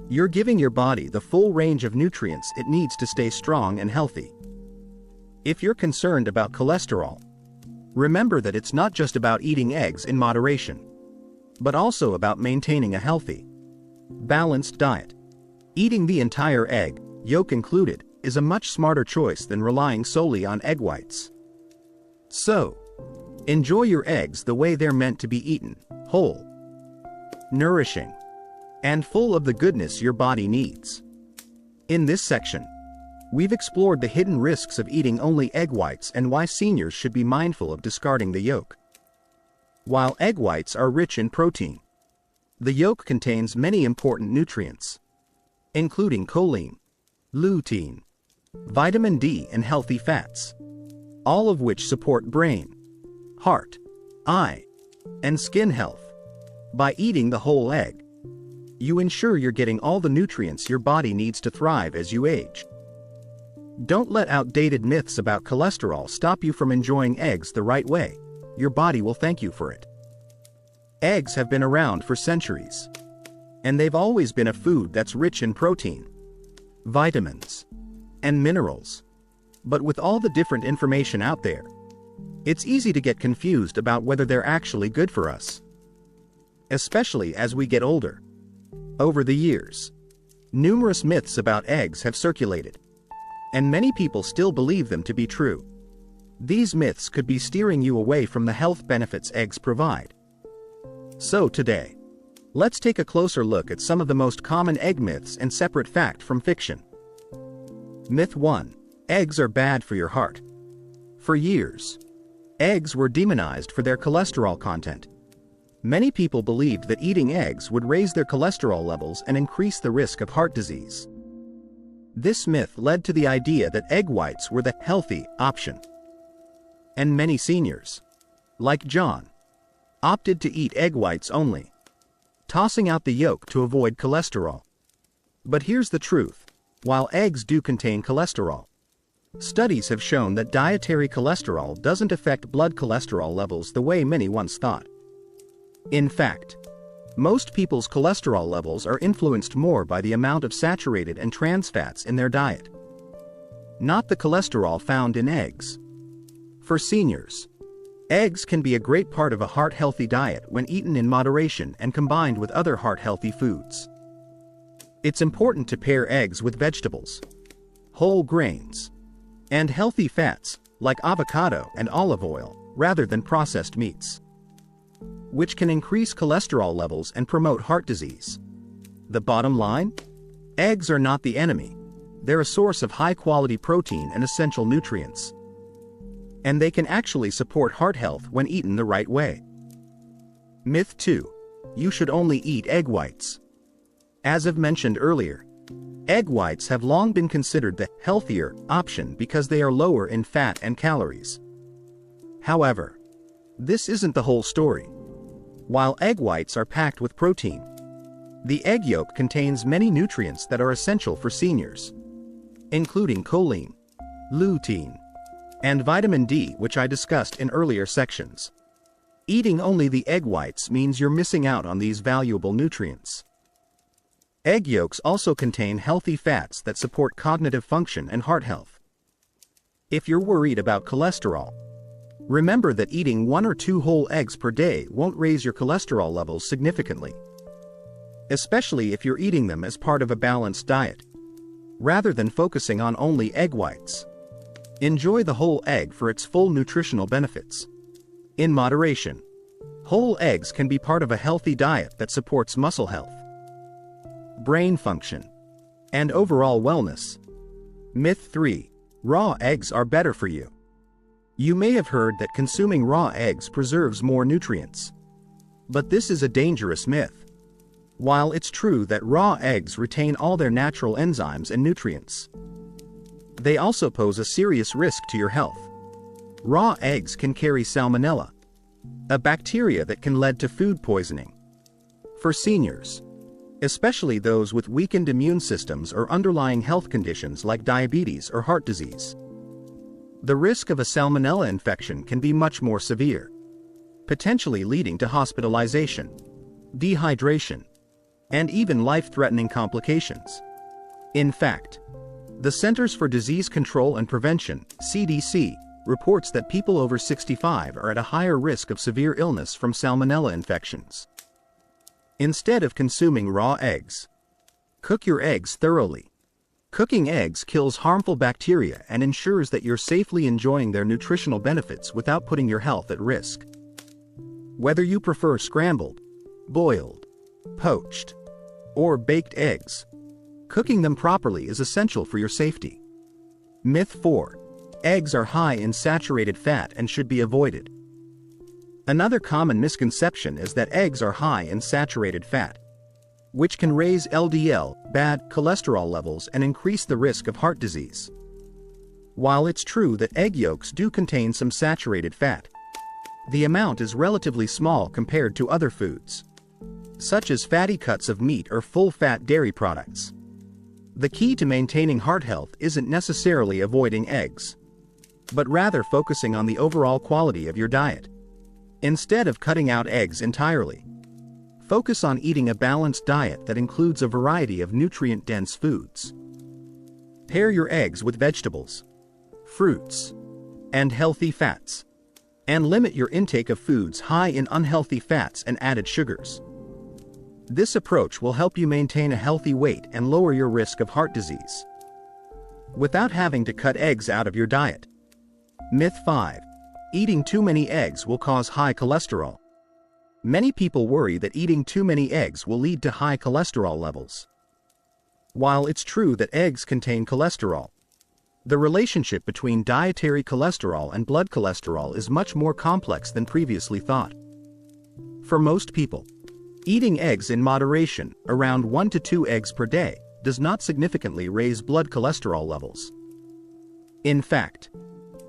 you're giving your body the full range of nutrients it needs to stay strong and healthy. If you're concerned about cholesterol, remember that it's not just about eating eggs in moderation, but also about maintaining a healthy, Balanced diet. Eating the entire egg, yolk included, is a much smarter choice than relying solely on egg whites. So, enjoy your eggs the way they're meant to be eaten, whole, nourishing, and full of the goodness your body needs. In this section, we've explored the hidden risks of eating only egg whites and why seniors should be mindful of discarding the yolk. While egg whites are rich in protein, the yolk contains many important nutrients, including choline, lutein, vitamin D, and healthy fats, all of which support brain, heart, eye, and skin health. By eating the whole egg, you ensure you're getting all the nutrients your body needs to thrive as you age. Don't let outdated myths about cholesterol stop you from enjoying eggs the right way. Your body will thank you for it. Eggs have been around for centuries, and they've always been a food that's rich in protein, vitamins, and minerals. But with all the different information out there, it's easy to get confused about whether they're actually good for us, especially as we get older. Over the years, numerous myths about eggs have circulated, and many people still believe them to be true. These myths could be steering you away from the health benefits eggs provide. So today, let's take a closer look at some of the most common egg myths and separate fact from fiction. Myth 1. Eggs are bad for your heart. For years, eggs were demonized for their cholesterol content. Many people believed that eating eggs would raise their cholesterol levels and increase the risk of heart disease. This myth led to the idea that egg whites were the healthy option. And many seniors, like John, opted to eat egg whites only, tossing out the yolk to avoid cholesterol. But here's the truth. While eggs do contain cholesterol, studies have shown that dietary cholesterol doesn't affect blood cholesterol levels the way many once thought. In fact, most people's cholesterol levels are influenced more by the amount of saturated and trans fats in their diet, not the cholesterol found in eggs. For seniors, eggs can be a great part of a heart-healthy diet when eaten in moderation and combined with other heart-healthy foods. It's important to pair eggs with vegetables, whole grains, and healthy fats like avocado and olive oil rather than processed meats, which can increase cholesterol levels and promote heart disease. The bottom line? Eggs are not the enemy. They're a source of high-quality protein and essential nutrients, and they can actually support heart health when eaten the right way. Myth 2. You should only eat egg whites. As I've mentioned earlier, egg whites have long been considered the healthier option because they are lower in fat and calories. However, this isn't the whole story. While egg whites are packed with protein, the egg yolk contains many nutrients that are essential for seniors, including choline, lutein, and vitamin D, which I discussed in earlier sections. Eating only the egg whites means you're missing out on these valuable nutrients. Egg yolks also contain healthy fats that support cognitive function and heart health. If you're worried about cholesterol, remember that eating 1 or 2 whole eggs per day won't raise your cholesterol levels significantly, especially if you're eating them as part of a balanced diet, rather than focusing on only egg whites. Enjoy the whole egg for its full nutritional benefits. In moderation, whole eggs can be part of a healthy diet that supports muscle health, brain function, and overall wellness. Myth 3. Raw eggs are better for you. You may have heard that consuming raw eggs preserves more nutrients, but this is a dangerous myth. While it's true that raw eggs retain all their natural enzymes and nutrients, they also pose a serious risk to your health. Raw eggs can carry salmonella, a bacteria that can lead to food poisoning. For seniors, especially those with weakened immune systems or underlying health conditions like diabetes or heart disease, the risk of a salmonella infection can be much more severe, potentially leading to hospitalization, dehydration, and even life-threatening complications. In fact, the Centers for Disease Control and Prevention, CDC, reports that people over 65 are at a higher risk of severe illness from salmonella infections. Instead of consuming raw eggs, cook your eggs thoroughly. Cooking eggs kills harmful bacteria and ensures that you're safely enjoying their nutritional benefits without putting your health at risk. Whether you prefer scrambled, boiled, poached, or baked eggs, cooking them properly is essential for your safety. Myth 4. Eggs are high in saturated fat and should be avoided. Another common misconception is that eggs are high in saturated fat, which can raise LDL, bad cholesterol levels, and increase the risk of heart disease. While it's true that egg yolks do contain some saturated fat, the amount is relatively small compared to other foods, such as fatty cuts of meat or full-fat dairy products. The key to maintaining heart health isn't necessarily avoiding eggs, but rather focusing on the overall quality of your diet. Instead of cutting out eggs entirely, focus on eating a balanced diet that includes a variety of nutrient-dense foods. Pair your eggs with vegetables, fruits, and healthy fats, and limit your intake of foods high in unhealthy fats and added sugars. This approach will help you maintain a healthy weight and lower your risk of heart disease, without having to cut eggs out of your diet. Myth 5. Eating too many eggs will cause high cholesterol. Many people worry that eating too many eggs will lead to high cholesterol levels. While it's true that eggs contain cholesterol, the relationship between dietary cholesterol and blood cholesterol is much more complex than previously thought. For most people, eating eggs in moderation, around 1 to 2 eggs per day, does not significantly raise blood cholesterol levels. In fact,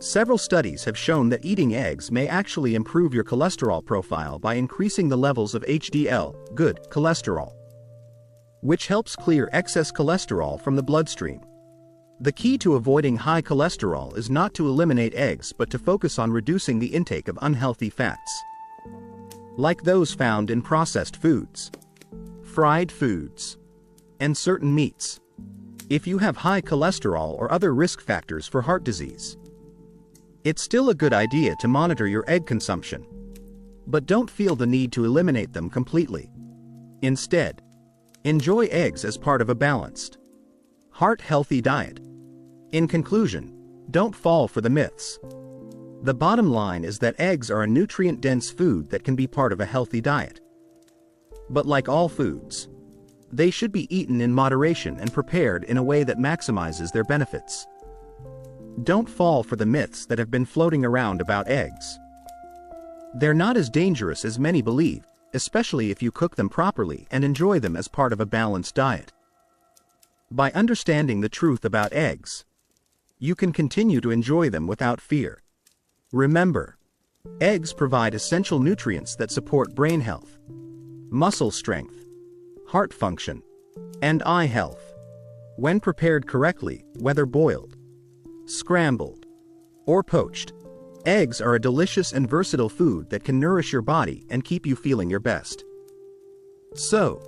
several studies have shown that eating eggs may actually improve your cholesterol profile by increasing the levels of HDL, good cholesterol, which helps clear excess cholesterol from the bloodstream. The key to avoiding high cholesterol is not to eliminate eggs but to focus on reducing the intake of unhealthy fats, like those found in processed foods, fried foods, and certain meats. If you have high cholesterol or other risk factors for heart disease, it's still a good idea to monitor your egg consumption, but don't feel the need to eliminate them completely. Instead, enjoy eggs as part of a balanced, heart-healthy diet. In conclusion, don't fall for the myths. The bottom line is that eggs are a nutrient-dense food that can be part of a healthy diet. But like all foods, they should be eaten in moderation and prepared in a way that maximizes their benefits. Don't fall for the myths that have been floating around about eggs. They're not as dangerous as many believe, especially if you cook them properly and enjoy them as part of a balanced diet. By understanding the truth about eggs, you can continue to enjoy them without fear. Remember, eggs provide essential nutrients that support brain health, muscle strength, heart function, and eye health. When prepared correctly, whether boiled, scrambled, or poached, eggs are a delicious and versatile food that can nourish your body and keep you feeling your best. So,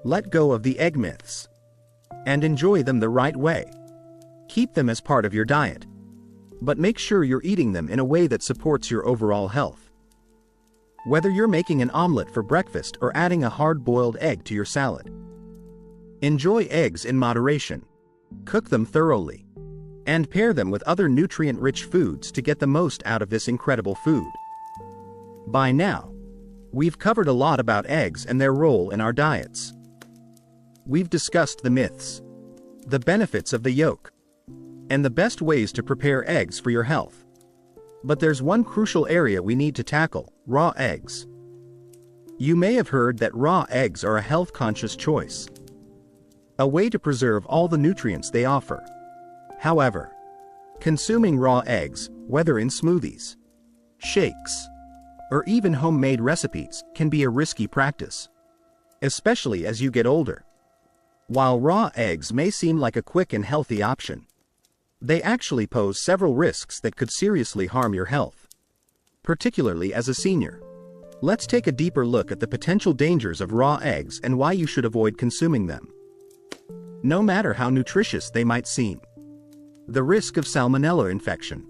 let go of the egg myths and enjoy them the right way. Keep them as part of your diet, but make sure you're eating them in a way that supports your overall health. Whether you're making an omelet for breakfast or adding a hard-boiled egg to your salad, enjoy eggs in moderation, cook them thoroughly, and pair them with other nutrient-rich foods to get the most out of this incredible food. By now, we've covered a lot about eggs and their role in our diets. We've discussed the myths, the benefits of the yolk, and the best ways to prepare eggs for your health. But there's one crucial area we need to tackle: raw eggs. You may have heard that raw eggs are a health-conscious choice, a way to preserve all the nutrients they offer. However, consuming raw eggs, whether in smoothies, shakes, or even homemade recipes, can be a risky practice, especially as you get older. While raw eggs may seem like a quick and healthy option, they actually pose several risks that could seriously harm your health, particularly as a senior. Let's take a deeper look at the potential dangers of raw eggs and why you should avoid consuming them. No matter how nutritious they might seem. The risk of salmonella infection.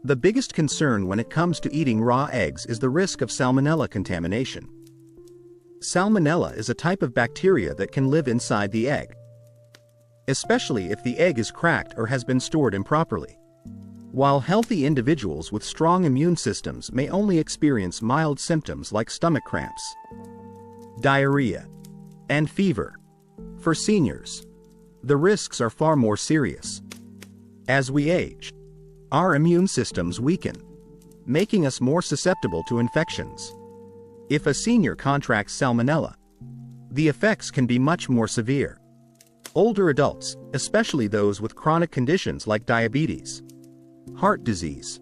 The biggest concern when it comes to eating raw eggs is the risk of salmonella contamination. Salmonella is a type of bacteria that can live inside the egg, especially if the egg is cracked or has been stored improperly. While healthy individuals with strong immune systems may only experience mild symptoms like stomach cramps, diarrhea, and fever, for seniors, the risks are far more serious. As we age, our immune systems weaken, making us more susceptible to infections. If a senior contracts salmonella, the effects can be much more severe. Older adults, especially those with chronic conditions like diabetes, heart disease,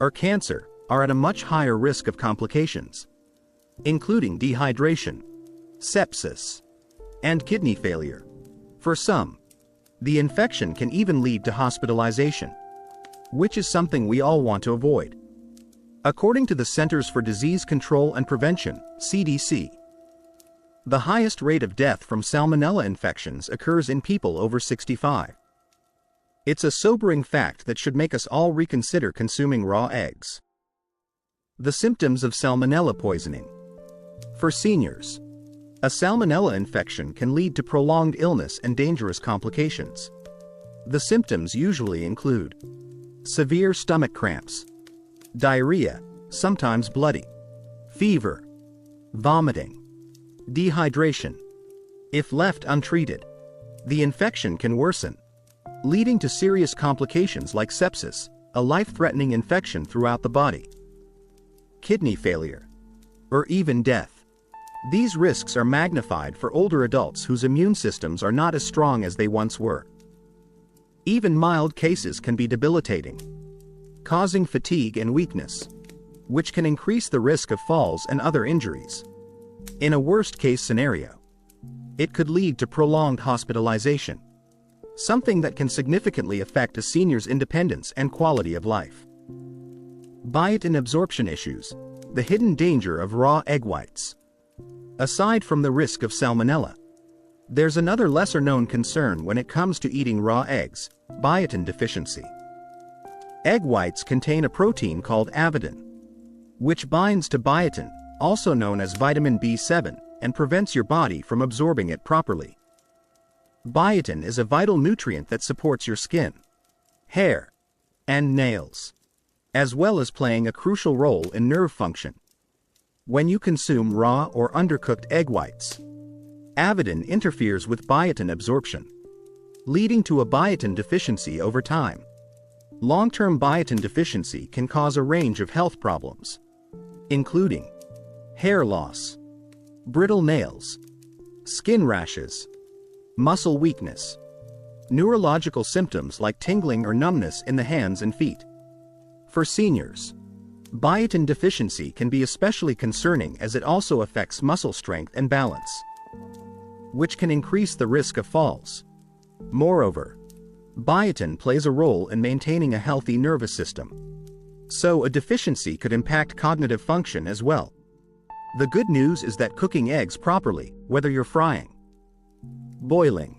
or cancer, are at a much higher risk of complications, including dehydration, sepsis, and kidney failure. For some, the infection can even lead to hospitalization, which is something we all want to avoid. According to the Centers for Disease Control and Prevention, CDC, the highest rate of death from salmonella infections occurs in people over 65. It's a sobering fact that should make us all reconsider consuming raw eggs. The symptoms of salmonella poisoning. For seniors, a salmonella infection can lead to prolonged illness and dangerous complications. The symptoms usually include severe stomach cramps, diarrhea, sometimes bloody, fever, vomiting, dehydration. If left untreated, the infection can worsen, leading to serious complications like sepsis, a life-threatening infection throughout the body, kidney failure, or even death. These risks are magnified for older adults whose immune systems are not as strong as they once were. Even mild cases can be debilitating, causing fatigue and weakness, which can increase the risk of falls and other injuries. In a worst-case scenario, it could lead to prolonged hospitalization, something that can significantly affect a senior's independence and quality of life. Biotin absorption issues, the hidden danger of raw egg whites. Aside from the risk of salmonella, there's another lesser-known concern when it comes to eating raw eggs: biotin deficiency. Egg whites contain a protein called avidin, which binds to biotin, also known as vitamin B7, and prevents your body from absorbing it properly. Biotin is a vital nutrient that supports your skin, hair, and nails, as well as playing a crucial role in nerve function. When you consume raw or undercooked egg whites, avidin interferes with biotin absorption, leading to a biotin deficiency over time. Long-term biotin deficiency can cause a range of health problems, including hair loss, brittle nails, skin rashes, muscle weakness, neurological symptoms like tingling or numbness in the hands and feet. For seniors, biotin deficiency can be especially concerning as it also affects muscle strength and balance, which can increase the risk of falls. Moreover, biotin plays a role in maintaining a healthy nervous system, so a deficiency could impact cognitive function as well. The good news is that cooking eggs properly, whether you're frying, boiling,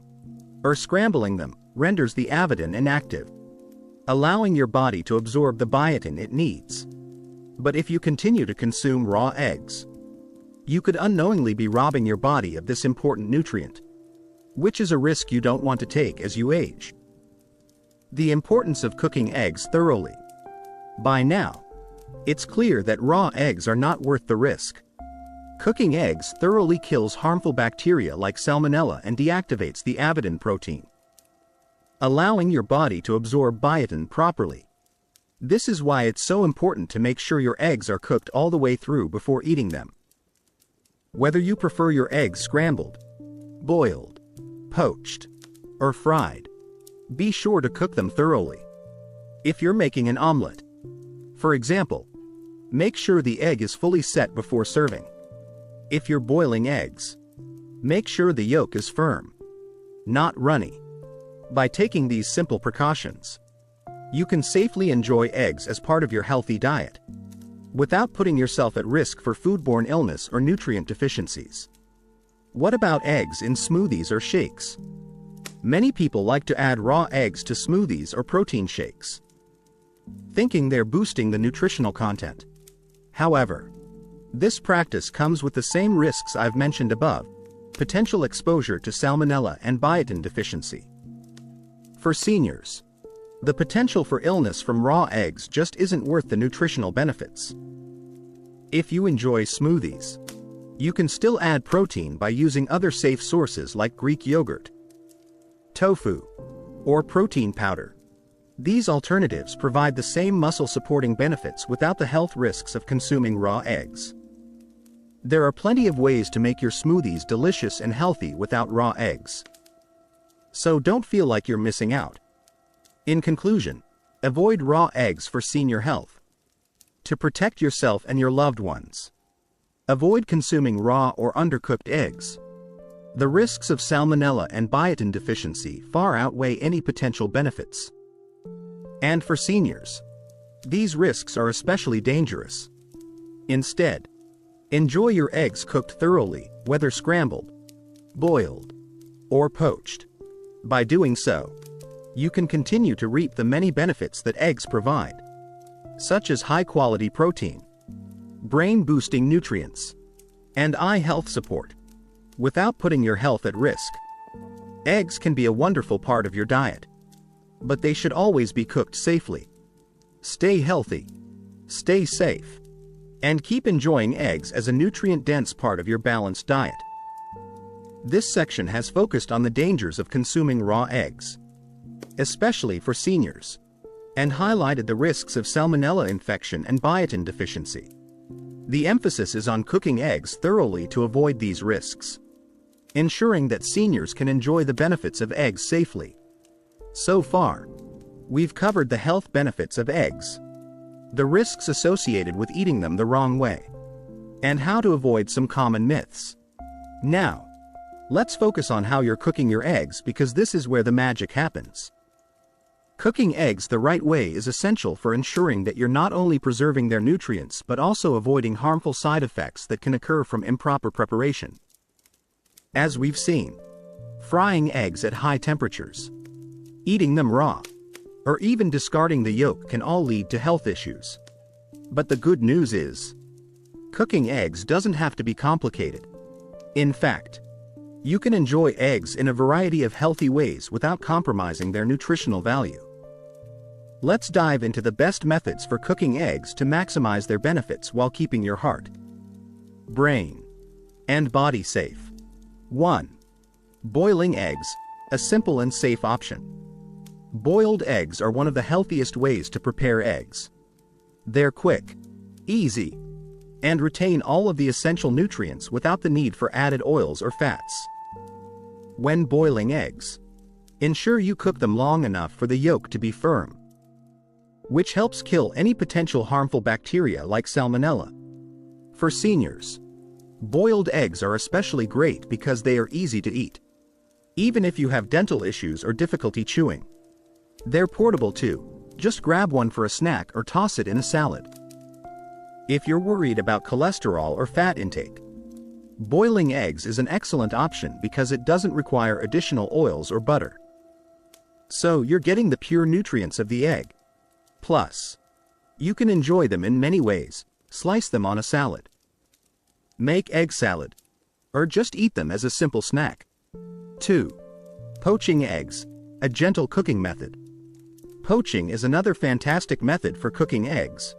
or scrambling them, renders the avidin inactive, allowing your body to absorb the biotin it needs. But if you continue to consume raw eggs, you could unknowingly be robbing your body of this important nutrient, which is a risk you don't want to take as you age. The importance of cooking eggs thoroughly. By now, it's clear that raw eggs are not worth the risk. Cooking eggs thoroughly kills harmful bacteria like salmonella and deactivates the avidin protein, allowing your body to absorb biotin properly. This is why it's so important to make sure your eggs are cooked all the way through before eating them. Whether you prefer your eggs scrambled, boiled, poached, or fried, be sure to cook them thoroughly. If you're making an omelet, for example, make sure the egg is fully set before serving. If you're boiling eggs, make sure the yolk is firm, not runny. By taking these simple precautions, you can safely enjoy eggs as part of your healthy diet, without putting yourself at risk for foodborne illness or nutrient deficiencies. What about eggs in smoothies or shakes? Many people like to add raw eggs to smoothies or protein shakes, thinking they're boosting the nutritional content. However, This practice comes with the same risks I've mentioned above: potential exposure to salmonella and biotin deficiency. For seniors, the potential for illness from raw eggs just isn't worth the nutritional benefits. If you enjoy smoothies, you can still add protein by using other safe sources like Greek yogurt, tofu, or protein powder. These alternatives provide the same muscle-supporting benefits without the health risks of consuming raw eggs. There are plenty of ways to make your smoothies delicious and healthy without raw eggs. So don't feel like you're missing out. In conclusion, avoid raw eggs for senior health. To protect yourself and your loved ones, avoid consuming raw or undercooked eggs. The risks of salmonella and biotin deficiency far outweigh any potential benefits. And for seniors, these risks are especially dangerous. Instead, enjoy your eggs cooked thoroughly, whether scrambled, boiled, or poached. By doing so, you can continue to reap the many benefits that eggs provide, such as high-quality protein, brain-boosting nutrients, and eye health support, without putting your health at risk. Eggs can be a wonderful part of your diet, but they should always be cooked safely. Stay healthy, stay safe, and keep enjoying eggs as a nutrient-dense part of your balanced diet. This section has focused on the dangers of consuming raw eggs, especially for seniors, and highlighted the risks of salmonella infection and biotin deficiency. The emphasis is on cooking eggs thoroughly to avoid these risks, ensuring that seniors can enjoy the benefits of eggs safely. So far, we've covered the health benefits of eggs, the risks associated with eating them the wrong way, and how to avoid some common myths. Now, let's focus on how you're cooking your eggs, because this is where the magic happens. Cooking eggs the right way is essential for ensuring that you're not only preserving their nutrients but also avoiding harmful side effects that can occur from improper preparation. As we've seen, frying eggs at high temperatures, eating them raw, or even discarding the yolk can all lead to health issues. But the good news is, cooking eggs doesn't have to be complicated. In fact, you can enjoy eggs in a variety of healthy ways without compromising their nutritional value. Let's dive into the best methods for cooking eggs to maximize their benefits while keeping your heart, brain, and body safe. 1. Boiling eggs, a simple and safe option. Boiled eggs are one of the healthiest ways to prepare eggs. They're quick, easy, and retain all of the essential nutrients without the need for added oils or fats. When boiling eggs, ensure you cook them long enough for the yolk to be firm, which helps kill any potential harmful bacteria like salmonella. For seniors, boiled eggs are especially great because they are easy to eat, even if you have dental issues or difficulty chewing. They're portable too. Just grab one for a snack or toss it in a salad. If you're worried about cholesterol or fat intake, boiling eggs is an excellent option because it doesn't require additional oils or butter. So you're getting the pure nutrients of the egg. Plus, you can enjoy them in many ways. Slice them on a salad, make egg salad, or just eat them as a simple snack. 2. Poaching eggs, a gentle cooking method. Poaching is another fantastic method for cooking eggs,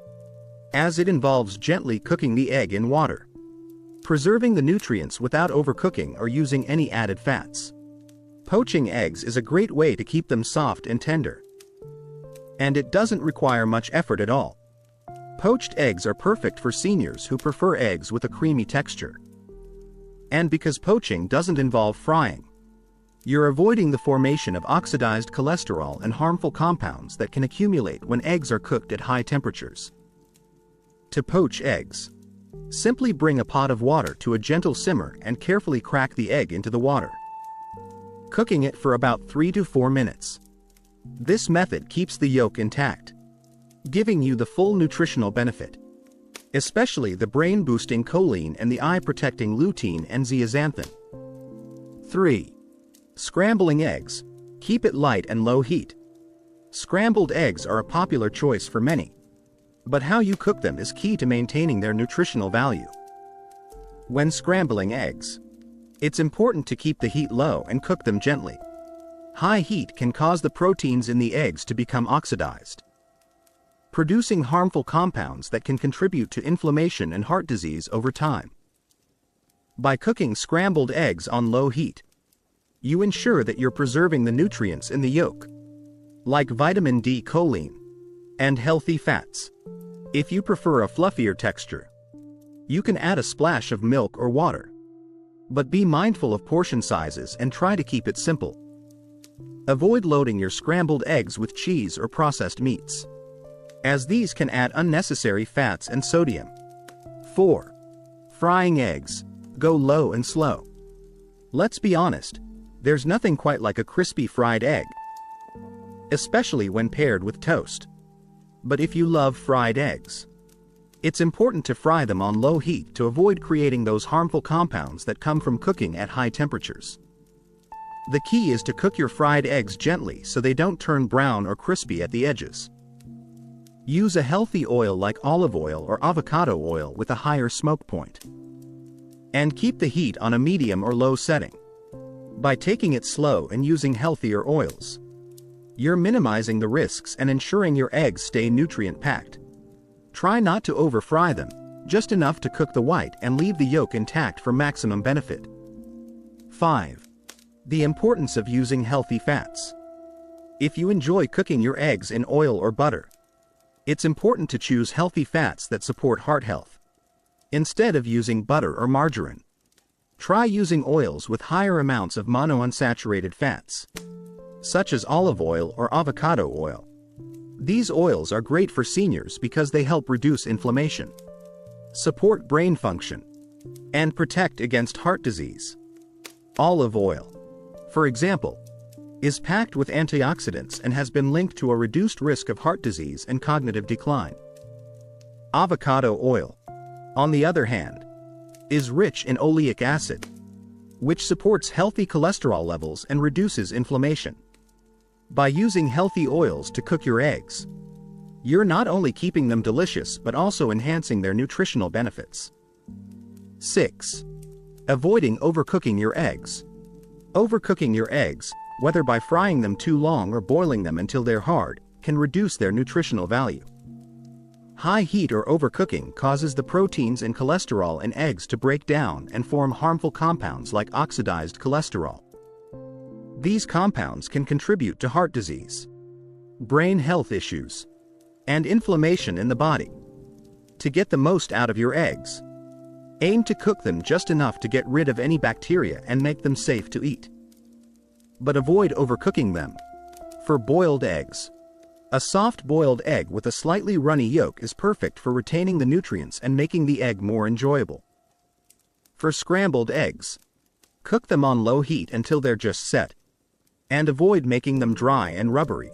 as it involves gently cooking the egg in water, preserving the nutrients without overcooking or using any added fats. Poaching eggs is a great way to keep them soft and tender, and it doesn't require much effort at all. Poached eggs are perfect for seniors who prefer eggs with a creamy texture. And because poaching doesn't involve frying, you're avoiding the formation of oxidized cholesterol and harmful compounds that can accumulate when eggs are cooked at high temperatures. To poach eggs, simply bring a pot of water to a gentle simmer and carefully crack the egg into the water, cooking it for about 3 to 4 minutes. This method keeps the yolk intact, giving you the full nutritional benefit, especially the brain-boosting choline and the eye-protecting lutein and zeaxanthin. 3. Scrambling eggs. Keep it light and low heat. Scrambled eggs are a popular choice for many, but how you cook them is key to maintaining their nutritional value. When scrambling eggs, it's important to keep the heat low and cook them gently. High heat can cause the proteins in the eggs to become oxidized, producing harmful compounds that can contribute to inflammation and heart disease over time. By cooking scrambled eggs on low heat, you ensure that you're preserving the nutrients in the yolk, like vitamin D, choline, and healthy fats. If you prefer a fluffier texture, you can add a splash of milk or water. But be mindful of portion sizes and try to keep it simple. Avoid loading your scrambled eggs with cheese or processed meats, as these can add unnecessary fats and sodium. 4. Frying eggs. Go low and slow. Let's be honest, there's nothing quite like a crispy fried egg, especially when paired with toast. But if you love fried eggs, it's important to fry them on low heat to avoid creating those harmful compounds that come from cooking at high temperatures. The key is to cook your fried eggs gently so they don't turn brown or crispy at the edges. Use a healthy oil like olive oil or avocado oil with a higher smoke point. And keep the heat on a medium or low setting. By taking it slow and using healthier oils, you're minimizing the risks and ensuring your eggs stay nutrient-packed. Try not to over-fry them, just enough to cook the white and leave the yolk intact for maximum benefit. 5. The importance of using healthy fats. If you enjoy cooking your eggs in oil or butter, it's important to choose healthy fats that support heart health. Instead of using butter or margarine, try using oils with higher amounts of monounsaturated fats, such as olive oil or avocado oil. These oils are great for seniors because they help reduce inflammation, support brain function, and protect against heart disease. Olive oil, for example, is packed with antioxidants and has been linked to a reduced risk of heart disease and cognitive decline. Avocado oil, on the other hand, is rich in oleic acid, which supports healthy cholesterol levels and reduces inflammation. By using healthy oils to cook your eggs, you're not only keeping them delicious but also enhancing their nutritional benefits. 6. Avoiding overcooking your eggs. Overcooking your eggs, whether by frying them too long or boiling them until they're hard, can reduce their nutritional value. High heat or overcooking causes the proteins and cholesterol in eggs to break down and form harmful compounds like oxidized cholesterol. These compounds can contribute to heart disease, brain health issues, and inflammation in the body. To get the most out of your eggs, aim to cook them just enough to get rid of any bacteria and make them safe to eat. But avoid overcooking them. For boiled eggs, a soft boiled egg with a slightly runny yolk is perfect for retaining the nutrients and making the egg more enjoyable. For scrambled eggs, cook them on low heat until they're just set, and avoid making them dry and rubbery.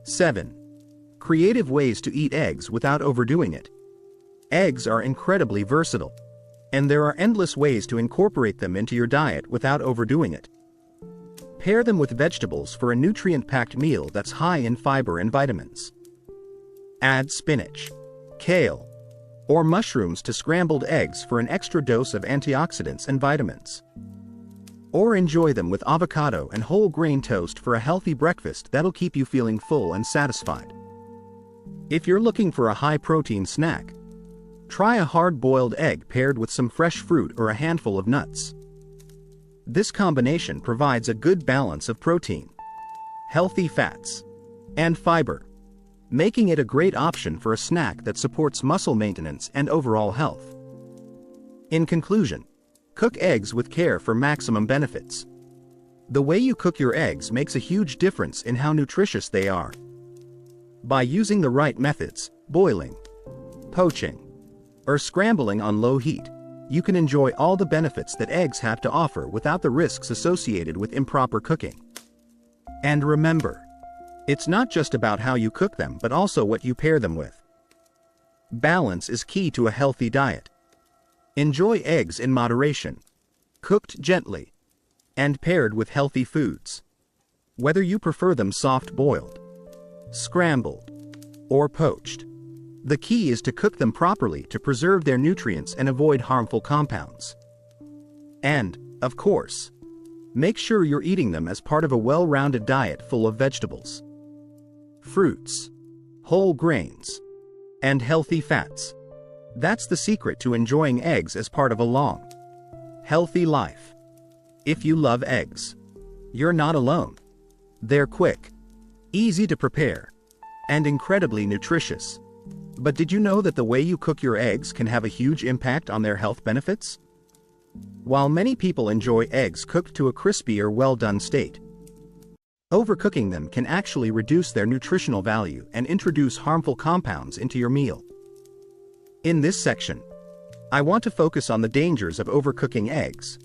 7. Creative ways to eat eggs without overdoing it. Eggs are incredibly versatile, and there are endless ways to incorporate them into your diet without overdoing it. Pair them with vegetables for a nutrient-packed meal that's high in fiber and vitamins. Add spinach, kale, or mushrooms to scrambled eggs for an extra dose of antioxidants and vitamins. Or enjoy them with avocado and whole grain toast for a healthy breakfast that'll keep you feeling full and satisfied. If you're looking for a high-protein snack, try a hard-boiled egg paired with some fresh fruit or a handful of nuts. This combination provides a good balance of protein, healthy fats, and fiber, making it a great option for a snack that supports muscle maintenance and overall health. In conclusion, cook eggs with care for maximum benefits. The way you cook your eggs makes a huge difference in how nutritious they are. By using the right methods, boiling, poaching, or scrambling on low heat, you can enjoy all the benefits that eggs have to offer without the risks associated with improper cooking. And remember, it's not just about how you cook them but also what you pair them with. Balance is key to a healthy diet. Enjoy eggs in moderation, cooked gently, and paired with healthy foods. Whether you prefer them soft-boiled, scrambled, or poached, The key is to cook them properly to preserve their nutrients and avoid harmful compounds. And, of course, make sure you're eating them as part of a well-rounded diet full of vegetables, fruits, whole grains, and healthy fats. That's the secret to enjoying eggs as part of a long, healthy life. If you love eggs, you're not alone. They're quick, easy to prepare, and incredibly nutritious. But did you know that the way you cook your eggs can have a huge impact on their health benefits? While many people enjoy eggs cooked to a crispy or well-done state, overcooking them can actually reduce their nutritional value and introduce harmful compounds into your meal. In this section, I want to focus on the dangers of overcooking eggs,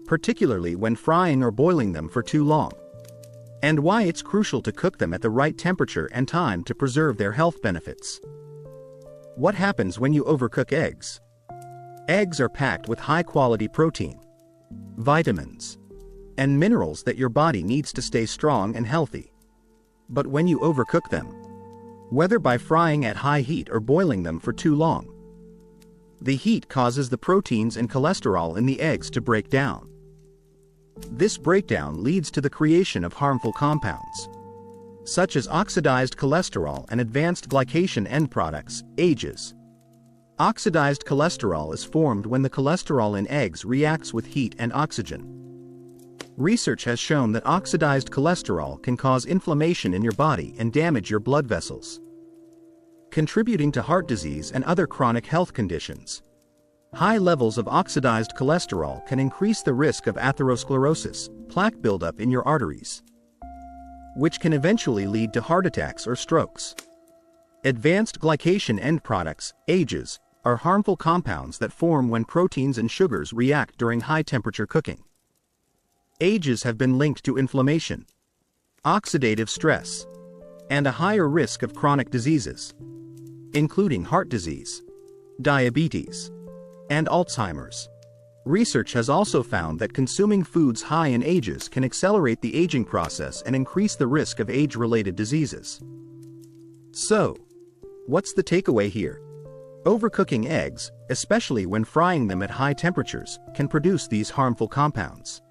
particularly when frying or boiling them for too long, and why it's crucial to cook them at the right temperature and time to preserve their health benefits. What happens when you overcook eggs? Eggs are packed with high-quality protein, vitamins, and minerals that your body needs to stay strong and healthy. But when you overcook them, whether by frying at high heat or boiling them for too long, the heat causes the proteins and cholesterol in the eggs to break down. This breakdown leads to the creation of harmful compounds, such as oxidized cholesterol and advanced glycation end products, AGEs. Oxidized cholesterol is formed when the cholesterol in eggs reacts with heat and oxygen. Research has shown that oxidized cholesterol can cause inflammation in your body and damage your blood vessels, contributing to heart disease and other chronic health conditions. High levels of oxidized cholesterol can increase the risk of atherosclerosis, plaque buildup in your arteries, which can eventually lead to heart attacks or strokes. Advanced glycation end products, AGEs, are harmful compounds that form when proteins and sugars react during high-temperature cooking. AGEs have been linked to inflammation, oxidative stress, and a higher risk of chronic diseases, including heart disease, diabetes, and Alzheimer's. Research has also found that consuming foods high in AGEs can accelerate the aging process and increase the risk of age-related diseases. So, what's the takeaway here? Overcooking eggs, especially when frying them at high temperatures, can produce these harmful compounds,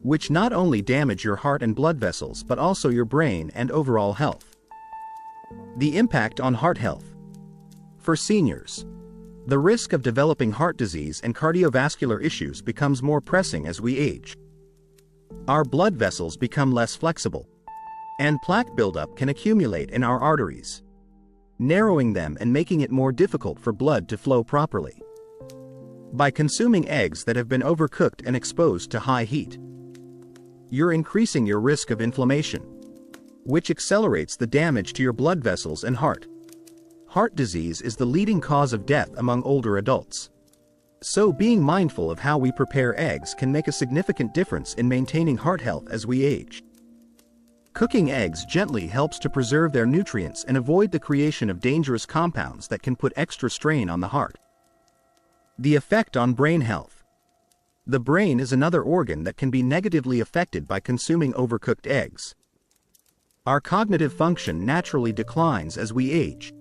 which not only damage your heart and blood vessels but also your brain and overall health. The impact on heart health. For seniors, the risk of developing heart disease and cardiovascular issues becomes more pressing as we age. Our blood vessels become less flexible, and plaque buildup can accumulate in our arteries, narrowing them and making it more difficult for blood to flow properly. By consuming eggs that have been overcooked and exposed to high heat, you're increasing your risk of inflammation, which accelerates the damage to your blood vessels and heart. Heart disease is the leading cause of death among older adults. So being mindful of how we prepare eggs can make a significant difference in maintaining heart health as we age. Cooking eggs gently helps to preserve their nutrients and avoid the creation of dangerous compounds that can put extra strain on the heart. The effect on brain health. The brain is another organ that can be negatively affected by consuming overcooked eggs. Our cognitive function naturally declines as we age,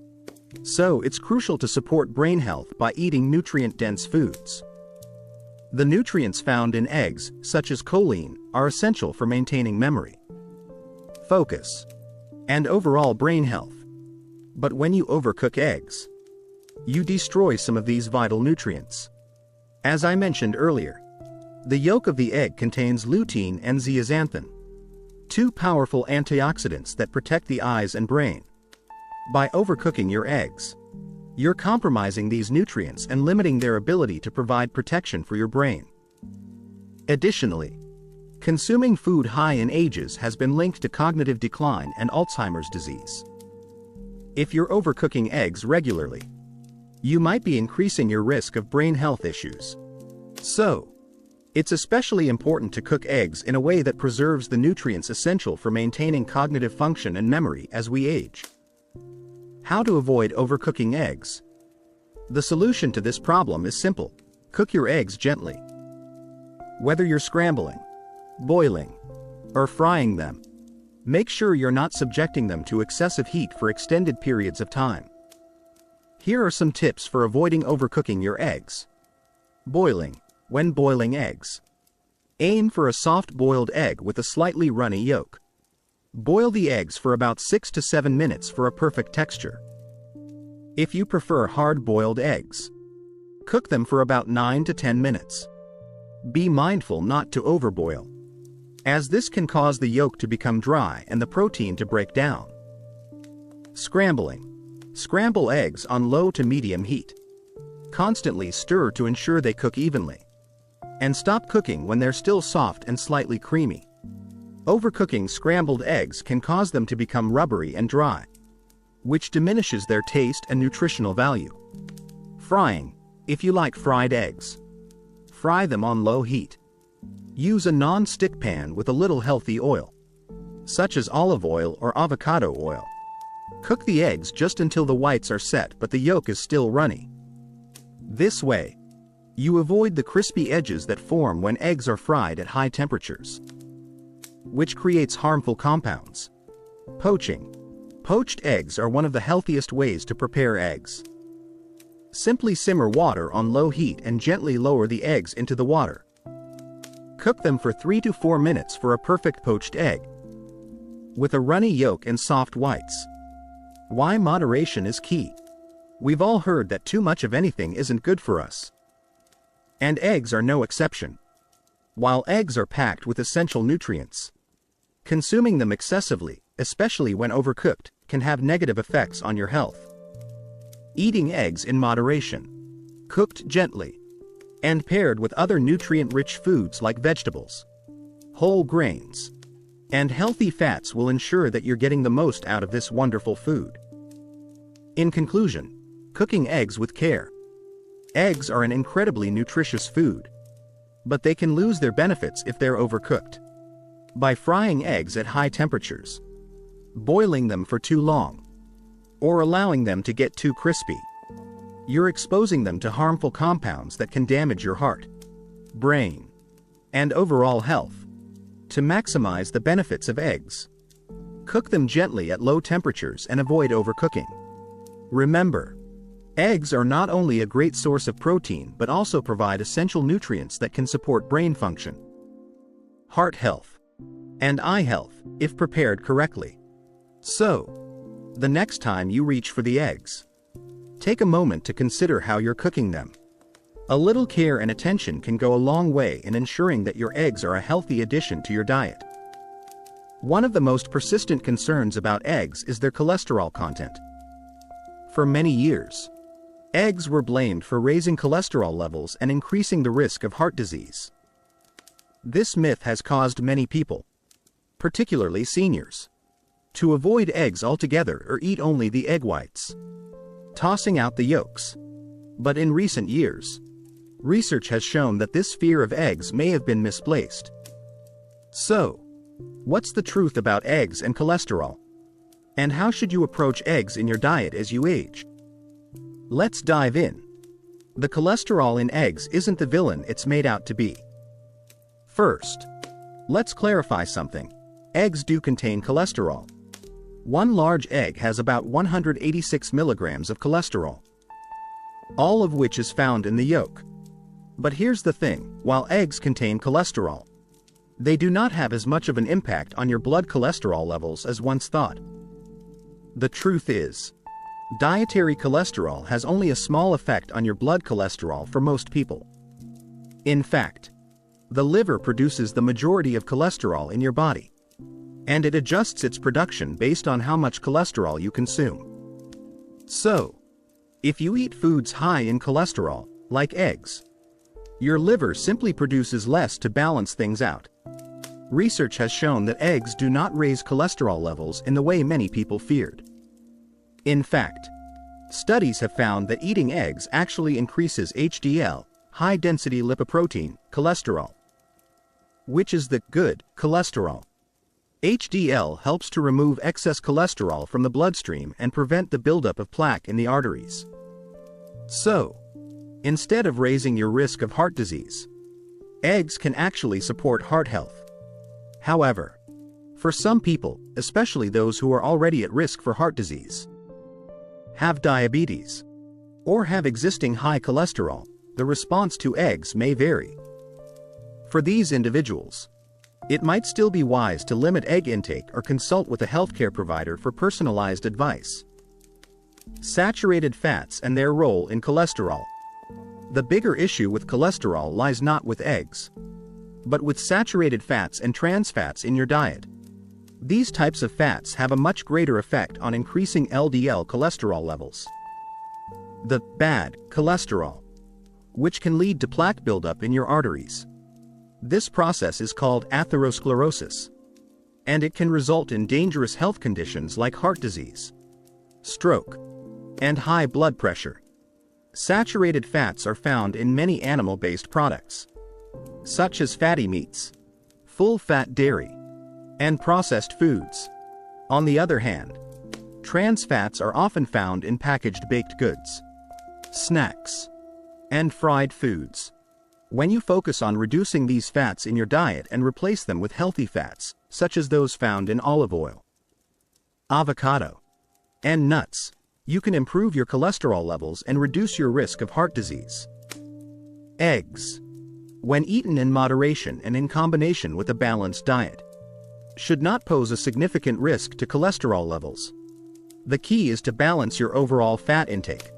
so it's crucial to support brain health by eating nutrient-dense foods. The nutrients found in eggs, such as choline, are essential for maintaining memory, focus, and overall brain health. But when you overcook eggs, you destroy some of these vital nutrients. As I mentioned earlier, the yolk of the egg contains lutein and zeaxanthin, two powerful antioxidants that protect the eyes and brain. By overcooking your eggs, you're compromising these nutrients and limiting their ability to provide protection for your brain. Additionally, consuming food high in AGEs has been linked to cognitive decline and Alzheimer's disease. If you're overcooking eggs regularly, you might be increasing your risk of brain health issues. So, it's especially important to cook eggs in a way that preserves the nutrients essential for maintaining cognitive function and memory as we age. How to avoid overcooking eggs? The solution to this problem is simple: cook your eggs gently. Whether you're scrambling, boiling, or frying them, make sure you're not subjecting them to excessive heat for extended periods of time. Here are some tips for avoiding overcooking your eggs. Boiling. When boiling eggs, aim for a soft boiled egg with a slightly runny yolk. Boil the eggs for about 6 to 7 minutes for a perfect texture. If you prefer hard-boiled eggs, cook them for about 9 to 10 minutes. Be mindful not to overboil, as this can cause the yolk to become dry and the protein to break down. Scrambling. Scramble eggs on low to medium heat. Constantly stir to ensure they cook evenly. And stop cooking when they're still soft and slightly creamy. Overcooking scrambled eggs can cause them to become rubbery and dry, which diminishes their taste and nutritional value. Frying. If you like fried eggs, fry them on low heat. Use a non-stick pan with a little healthy oil, such as olive oil or avocado oil. Cook the eggs just until the whites are set but the yolk is still runny. This way, you avoid the crispy edges that form when eggs are fried at high temperatures, which creates harmful compounds. Poaching. Poached eggs are one of the healthiest ways to prepare eggs. Simply simmer water on low heat and gently lower the eggs into the water. Cook them for 3 to 4 minutes for a perfect poached egg, with a runny yolk and soft whites. Why moderation is key. We've all heard that too much of anything isn't good for us. And eggs are no exception. While eggs are packed with essential nutrients, consuming them excessively, especially when overcooked, can have negative effects on your health. Eating eggs in moderation, cooked gently, and paired with other nutrient-rich foods like vegetables, whole grains, and healthy fats will ensure that you're getting the most out of this wonderful food. In conclusion, cooking eggs with care. Eggs are an incredibly nutritious food, but they can lose their benefits if they're overcooked. By frying eggs at high temperatures, boiling them for too long, or allowing them to get too crispy, you're exposing them to harmful compounds that can damage your heart, brain, and overall health. To maximize the benefits of eggs, cook them gently at low temperatures and avoid overcooking. Remember, eggs are not only a great source of protein but also provide essential nutrients that can support brain function, heart health, and eye health if prepared correctly. So, the next time you reach for the eggs, take a moment to consider how you're cooking them. A little care and attention can go a long way in ensuring that your eggs are a healthy addition to your diet. One of the most persistent concerns about eggs is their cholesterol content. For many years, eggs were blamed for raising cholesterol levels and increasing the risk of heart disease. This myth has caused many people, particularly seniors, to avoid eggs altogether or eat only the egg whites, tossing out the yolks. But in recent years, research has shown that this fear of eggs may have been misplaced. So, what's the truth about eggs and cholesterol? And how should you approach eggs in your diet as you age? Let's dive in. The cholesterol in eggs isn't the villain it's made out to be. First, let's clarify something. Eggs do contain cholesterol. One large egg has about 186 milligrams of cholesterol, all of which is found in the yolk. But here's the thing, while eggs contain cholesterol, they do not have as much of an impact on your blood cholesterol levels as once thought. The truth is, dietary cholesterol has only a small effect on your blood cholesterol for most people. In fact, the liver produces the majority of cholesterol in your body, and it adjusts its production based on how much cholesterol you consume. So, if you eat foods high in cholesterol, like eggs, your liver simply produces less to balance things out. Research has shown that eggs do not raise cholesterol levels in the way many people feared. In fact, studies have found that eating eggs actually increases HDL, high-density lipoprotein, cholesterol, which is the good cholesterol. HDL helps to remove excess cholesterol from the bloodstream and prevent the buildup of plaque in the arteries. So, instead of raising your risk of heart disease, eggs can actually support heart health. However, for some people, especially those who are already at risk for heart disease, have diabetes, or have existing high cholesterol, the response to eggs may vary. For these individuals, it might still be wise to limit egg intake or consult with a healthcare provider for personalized advice. Saturated fats and their role in cholesterol. The bigger issue with cholesterol lies not with eggs, but with saturated fats and trans fats in your diet. These types of fats have a much greater effect on increasing LDL cholesterol levels. The bad cholesterol, which can lead to plaque buildup in your arteries. This process is called atherosclerosis, and it can result in dangerous health conditions like heart disease, stroke, and high blood pressure. Saturated fats are found in many animal-based products, such as fatty meats, full-fat dairy, and processed foods. On the other hand, trans fats are often found in packaged baked goods, snacks, and fried foods. When you focus on reducing these fats in your diet and replace them with healthy fats, such as those found in olive oil, avocado, and nuts, you can improve your cholesterol levels and reduce your risk of heart disease. Eggs, when eaten in moderation and in combination with a balanced diet, should not pose a significant risk to cholesterol levels. The key is to balance your overall fat intake,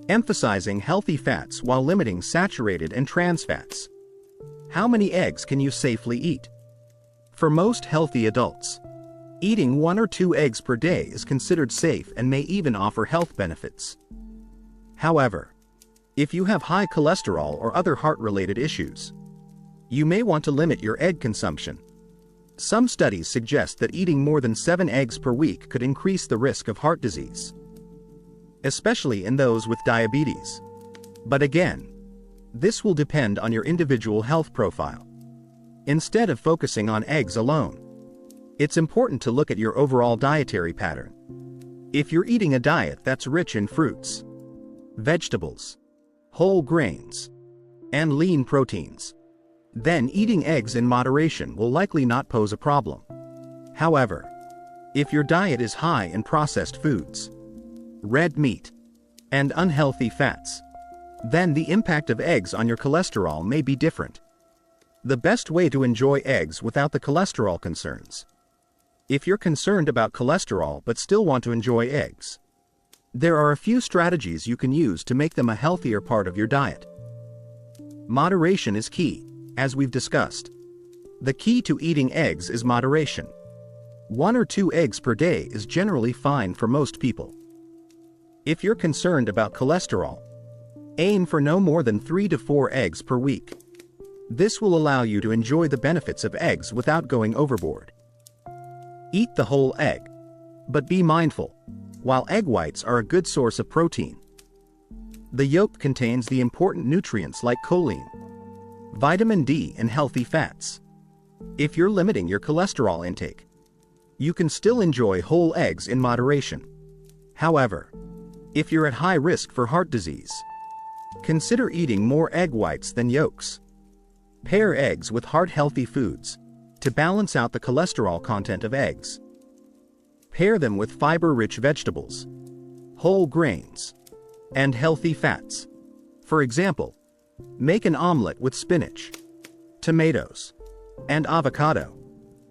emphasizing healthy fats while limiting saturated and trans fats. How many eggs can you safely eat? For most healthy adults, eating 1 or 2 eggs per day is considered safe and may even offer health benefits. However, if you have high cholesterol or other heart-related issues, you may want to limit your egg consumption. Some studies suggest that eating more than 7 eggs per week could increase the risk of heart disease, especially in those with diabetes. But again, this will depend on your individual health profile. Instead of focusing on eggs alone, it's important to look at your overall dietary pattern. If you're eating a diet that's rich in fruits, vegetables, whole grains, and lean proteins, then eating eggs in moderation will likely not pose a problem. However, if your diet is high in processed foods, red meat, and unhealthy fats, then the impact of eggs on your cholesterol may be different. The best way to enjoy eggs without the cholesterol concerns. If you're concerned about cholesterol but still want to enjoy eggs, there are a few strategies you can use to make them a healthier part of your diet. Moderation is key, as we've discussed. The key to eating eggs is moderation. 1 or 2 eggs per day is generally fine for most people. If you're concerned about cholesterol, aim for no more than 3 to 4 eggs per week. This will allow you to enjoy the benefits of eggs without going overboard. Eat the whole egg, but be mindful. While egg whites are a good source of protein, the yolk contains the important nutrients like choline, vitamin D, and healthy fats. If you're limiting your cholesterol intake, you can still enjoy whole eggs in moderation. However, if you're at high risk for heart disease, consider eating more egg whites than yolks. Pair eggs with heart-healthy foods to balance out the cholesterol content of eggs. Pair them with fiber-rich vegetables, whole grains, and healthy fats. For example, make an omelet with spinach, tomatoes, and avocado.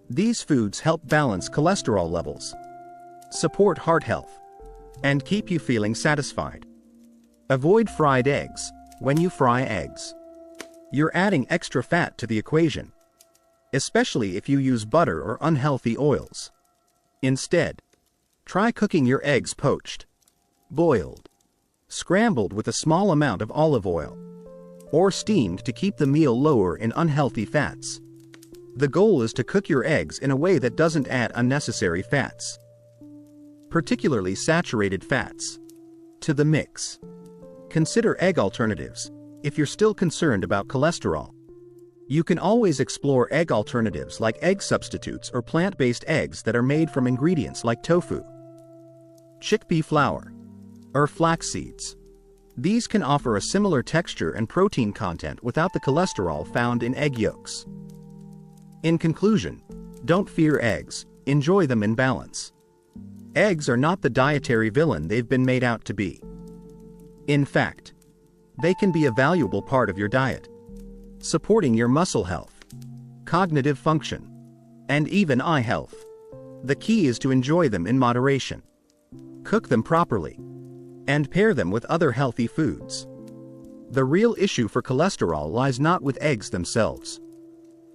These foods help balance cholesterol levels, support heart health, and keep you feeling satisfied. Avoid fried eggs. When you fry eggs, you're adding extra fat to the equation, especially if you use butter or unhealthy oils. Instead, try cooking your eggs poached, boiled, scrambled with a small amount of olive oil, or steamed to keep the meal lower in unhealthy fats. The goal is to cook your eggs in a way that doesn't add unnecessary fats, particularly saturated fats, to the mix. Consider egg alternatives. If you're still concerned about cholesterol, you can always explore egg alternatives like egg substitutes or plant-based eggs that are made from ingredients like tofu, chickpea flour, or flax seeds. These can offer a similar texture and protein content without the cholesterol found in egg yolks. In conclusion, don't fear eggs, enjoy them in balance. Eggs are not the dietary villain they've been made out to be. In fact, they can be a valuable part of your diet, supporting your muscle health, cognitive function, and even eye health. The key is to enjoy them in moderation, cook them properly, and pair them with other healthy foods. The real issue for cholesterol lies not with eggs themselves,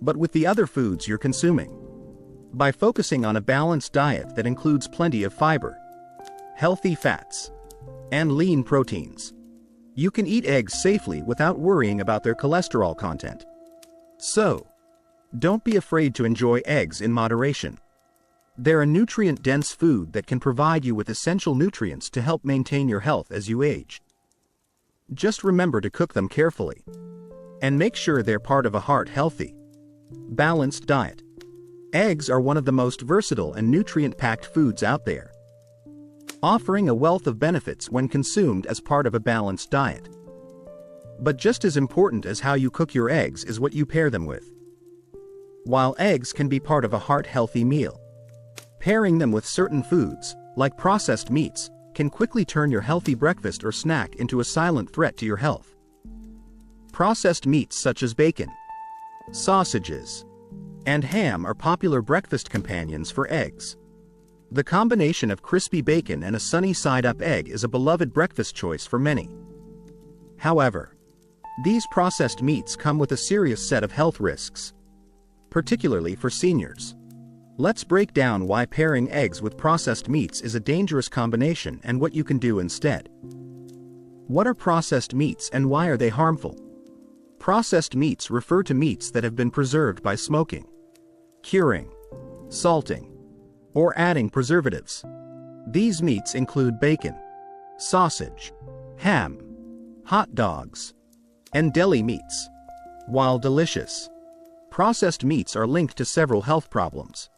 but with the other foods you're consuming. By focusing on a balanced diet that includes plenty of fiber, healthy fats, and lean proteins, you can eat eggs safely without worrying about their cholesterol content. So, don't be afraid to enjoy eggs in moderation. They're a nutrient-dense food that can provide you with essential nutrients to help maintain your health as you age. Just remember to cook them carefully, and make sure they're part of a heart-healthy, balanced diet. Eggs are one of the most versatile and nutrient-packed foods out there, offering a wealth of benefits when consumed as part of a balanced diet. But just as important as how you cook your eggs is what you pair them with. While eggs can be part of a heart-healthy meal, pairing them with certain foods, like processed meats, can quickly turn your healthy breakfast or snack into a silent threat to your health. Processed meats such as bacon, sausages, and ham are popular breakfast companions for eggs. The combination of crispy bacon and a sunny side-up egg is a beloved breakfast choice for many. However, these processed meats come with a serious set of health risks, particularly for seniors. Let's break down why pairing eggs with processed meats is a dangerous combination and what you can do instead. What are processed meats and why are they harmful? Processed meats refer to meats that have been preserved by smoking, curing, salting, or adding preservatives. These meats include bacon, sausage, ham, hot dogs, and deli meats. While delicious, processed meats are linked to several health problems,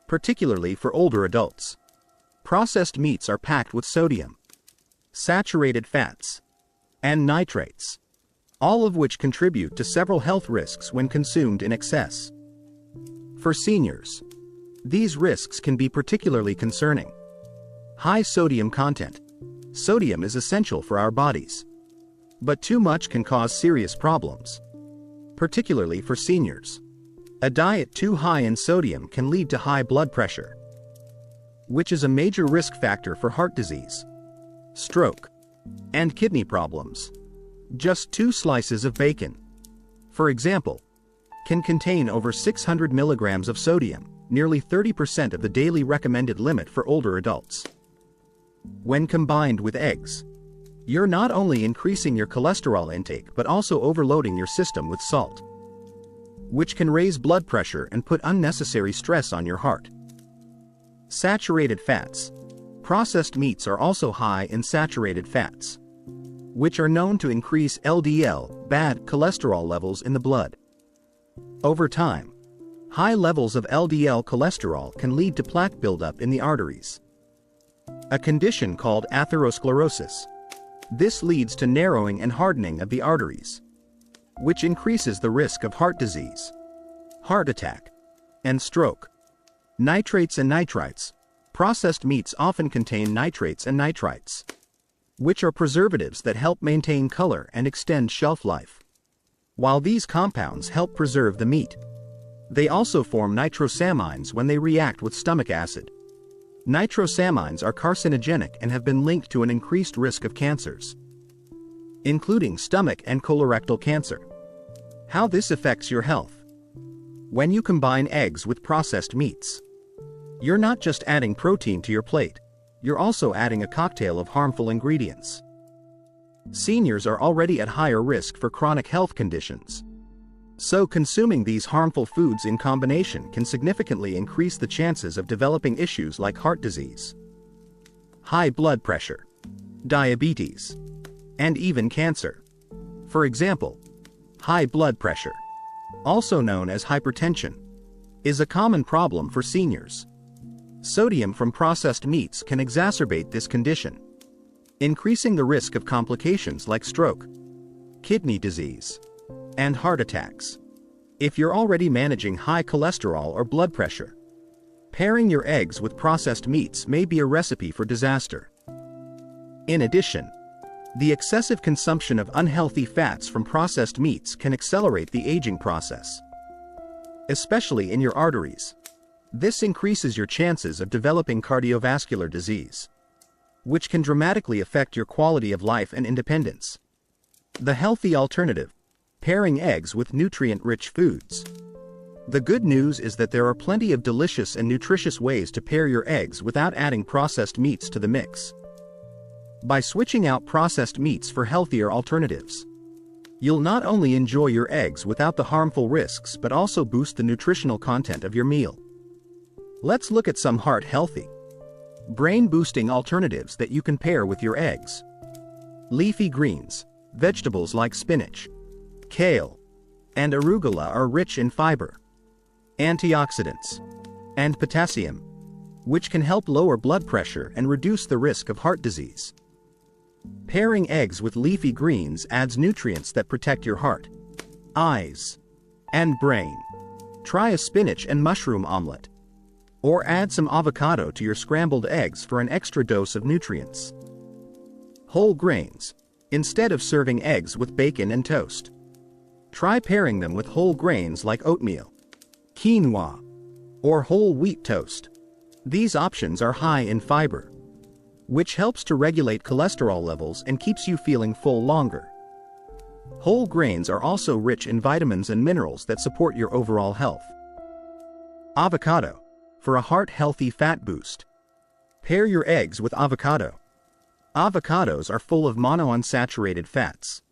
particularly for older adults. Processed meats are packed with sodium, saturated fats, and nitrates, all of which contribute to several health risks when consumed in excess. For seniors, these risks can be particularly concerning. High sodium content. Sodium is essential for our bodies, but too much can cause serious problems, particularly for seniors. A diet too high in sodium can lead to high blood pressure, which is a major risk factor for heart disease, stroke, and kidney problems. Just 2 slices of bacon, for example, can contain over 600 milligrams of sodium, nearly 30% of the daily recommended limit for older adults. When combined with eggs, you're not only increasing your cholesterol intake but also overloading your system with salt, which can raise blood pressure and put unnecessary stress on your heart. Saturated fats. Processed meats are also high in saturated fats, which are known to increase LDL, bad cholesterol levels in the blood. Over time, high levels of LDL cholesterol can lead to plaque buildup in the arteries, a condition called atherosclerosis. This leads to narrowing and hardening of the arteries, which increases the risk of heart disease, heart attack, and stroke. Nitrates and nitrites. Processed meats often contain nitrates and nitrites, which are preservatives that help maintain color and extend shelf life. While these compounds help preserve the meat, they also form nitrosamines when they react with stomach acid. Nitrosamines are carcinogenic and have been linked to an increased risk of cancers, including stomach and colorectal cancer. How this affects your health. When you combine eggs with processed meats, you're not just adding protein to your plate, you're also adding a cocktail of harmful ingredients. Seniors are already at higher risk for chronic health conditions, so consuming these harmful foods in combination can significantly increase the chances of developing issues like heart disease, high blood pressure, diabetes, and even cancer. For example, high blood pressure, also known as hypertension, is a common problem for seniors. Sodium from processed meats can exacerbate this condition, increasing the risk of complications like stroke, kidney disease, and heart attacks. If you're already managing high cholesterol or blood pressure, pairing your eggs with processed meats may be a recipe for disaster. In addition, The excessive consumption of unhealthy fats from processed meats can accelerate the aging process, especially in your arteries. This increases your chances of developing cardiovascular disease, which can dramatically affect your quality of life and independence. The healthy alternative: pairing eggs with nutrient-rich foods. The good news is that there are plenty of delicious and nutritious ways to pair your eggs without adding processed meats to the mix. By switching out processed meats for healthier alternatives, you'll not only enjoy your eggs without the harmful risks but also boost the nutritional content of your meal. Let's look at some heart-healthy, brain-boosting alternatives that you can pair with your eggs. Leafy greens, vegetables like spinach, kale, and arugula are rich in fiber, antioxidants, and potassium, which can help lower blood pressure and reduce the risk of heart disease. Pairing eggs with leafy greens adds nutrients that protect your heart, eyes, and brain. Try a spinach and mushroom omelette, or add some avocado to your scrambled eggs for an extra dose of nutrients. Whole grains. Instead of serving eggs with bacon and toast, try pairing them with whole grains like oatmeal, quinoa, or whole wheat toast. These options are high in fiber, which helps to regulate cholesterol levels and keeps you feeling full longer. Whole grains are also rich in vitamins and minerals that support your overall health. Avocado. For a heart-healthy fat boost, pair your eggs with avocado. Avocados are full of monounsaturated fats,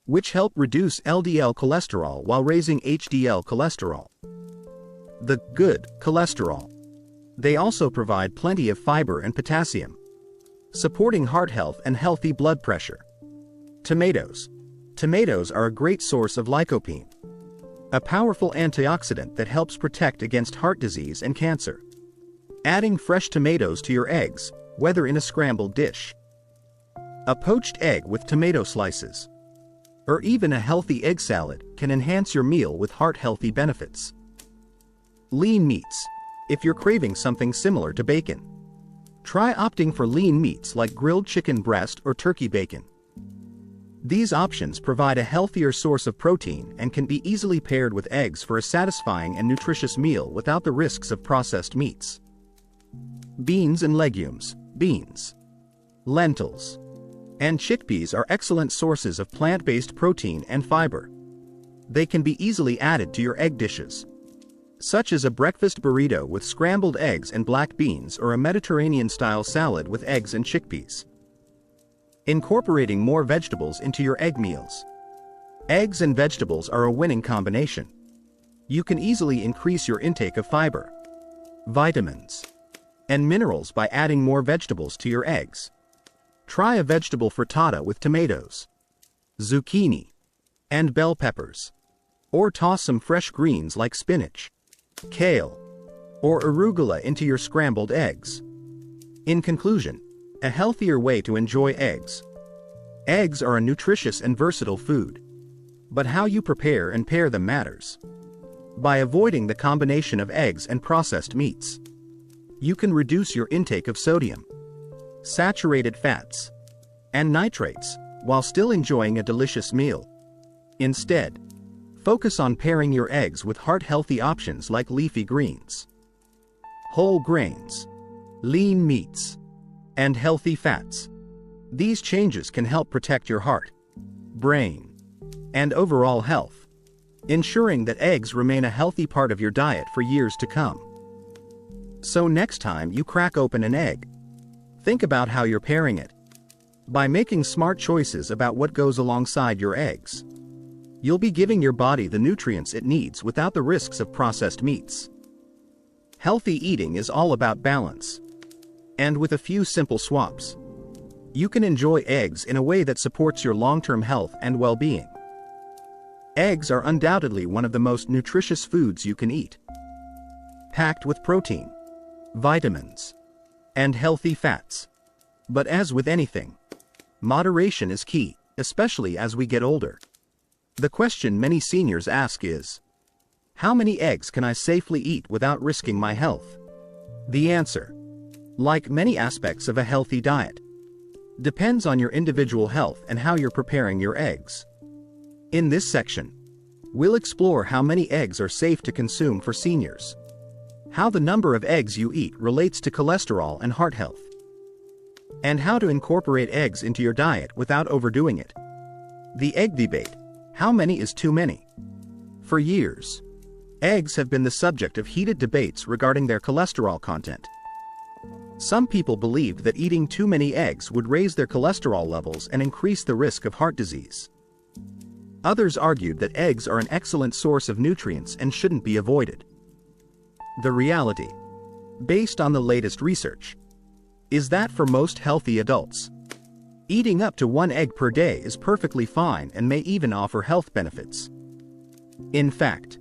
which help reduce LDL cholesterol while raising HDL cholesterol, the good cholesterol. They also provide plenty of fiber and potassium, supporting heart health and healthy blood pressure. Tomatoes. Tomatoes are a great source of lycopene, a powerful antioxidant that helps protect against heart disease and cancer. Adding fresh tomatoes to your eggs, whether in a scrambled dish, a poached egg with tomato slices, or even a healthy egg salad, can enhance your meal with heart-healthy benefits. Lean meats. If you're craving something similar to bacon, try opting for lean meats like grilled chicken breast or turkey bacon. These options provide a healthier source of protein and can be easily paired with eggs for a satisfying and nutritious meal without the risks of processed meats. Beans and legumes. Beans, lentils, and chickpeas are excellent sources of plant-based protein and fiber. They can be easily added to your egg dishes, such as a breakfast burrito with scrambled eggs and black beans or a Mediterranean-style salad with eggs and chickpeas. Incorporating more vegetables into your egg meals. Eggs and vegetables are a winning combination. You can easily increase your intake of fiber, vitamins, and minerals by adding more vegetables to your eggs. Try a vegetable frittata with tomatoes, zucchini, and bell peppers. Or toss some fresh greens like spinach, kale, or arugula into your scrambled eggs. In conclusion, a healthier way to enjoy eggs. Eggs are a nutritious and versatile food, but how you prepare and pair them matters. By avoiding the combination of eggs and processed meats, you can reduce your intake of sodium, saturated fats, and nitrates, while still enjoying a delicious meal. Instead, focus on pairing your eggs with heart-healthy options like leafy greens, whole grains, lean meats, and healthy fats. These changes can help protect your heart, brain, and overall health, ensuring that eggs remain a healthy part of your diet for years to come. So next time you crack open an egg, think about how you're pairing it. By making smart choices about what goes alongside your eggs, you'll be giving your body the nutrients it needs without the risks of processed meats. Healthy eating is all about balance. And with a few simple swaps, you can enjoy eggs in a way that supports your long-term health and well-being. Eggs are undoubtedly one of the most nutritious foods you can eat, packed with protein, vitamins, and healthy fats. But as with anything, moderation is key, especially as we get older. The question many seniors ask is, how many eggs can I safely eat without risking my health? The answer, like many aspects of a healthy diet, depends on your individual health and how you're preparing your eggs. In this section, we'll explore how many eggs are safe to consume for seniors, how the number of eggs you eat relates to cholesterol and heart health, and how to incorporate eggs into your diet without overdoing it. The egg debate: how many is too many? For years, eggs have been the subject of heated debates regarding their cholesterol content. Some people believed that eating too many eggs would raise their cholesterol levels and increase the risk of heart disease. Others argued that eggs are an excellent source of nutrients and shouldn't be avoided. The reality, based on the latest research, is that for most healthy adults, eating up to 1 egg per day is perfectly fine and may even offer health benefits. In fact,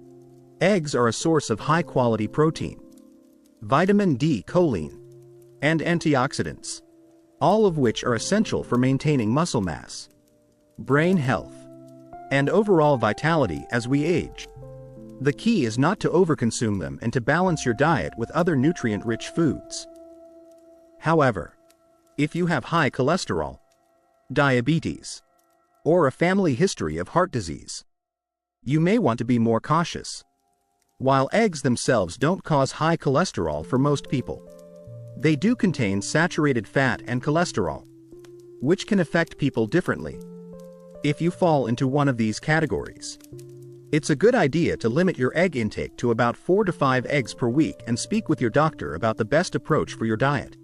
eggs are a source of high-quality protein, vitamin D, choline, and antioxidants, all of which are essential for maintaining muscle mass, brain health, and overall vitality as we age. The key is not to overconsume them and to balance your diet with other nutrient-rich foods. However, if you have high cholesterol, diabetes, or a family history of heart disease, you may want to be more cautious. While eggs themselves don't cause high cholesterol for most people, they do contain saturated fat and cholesterol, which can affect people differently. If you fall into one of these categories, it's a good idea to limit your egg intake to about 4 to 5 eggs per week and speak with your doctor about the best approach for your diet.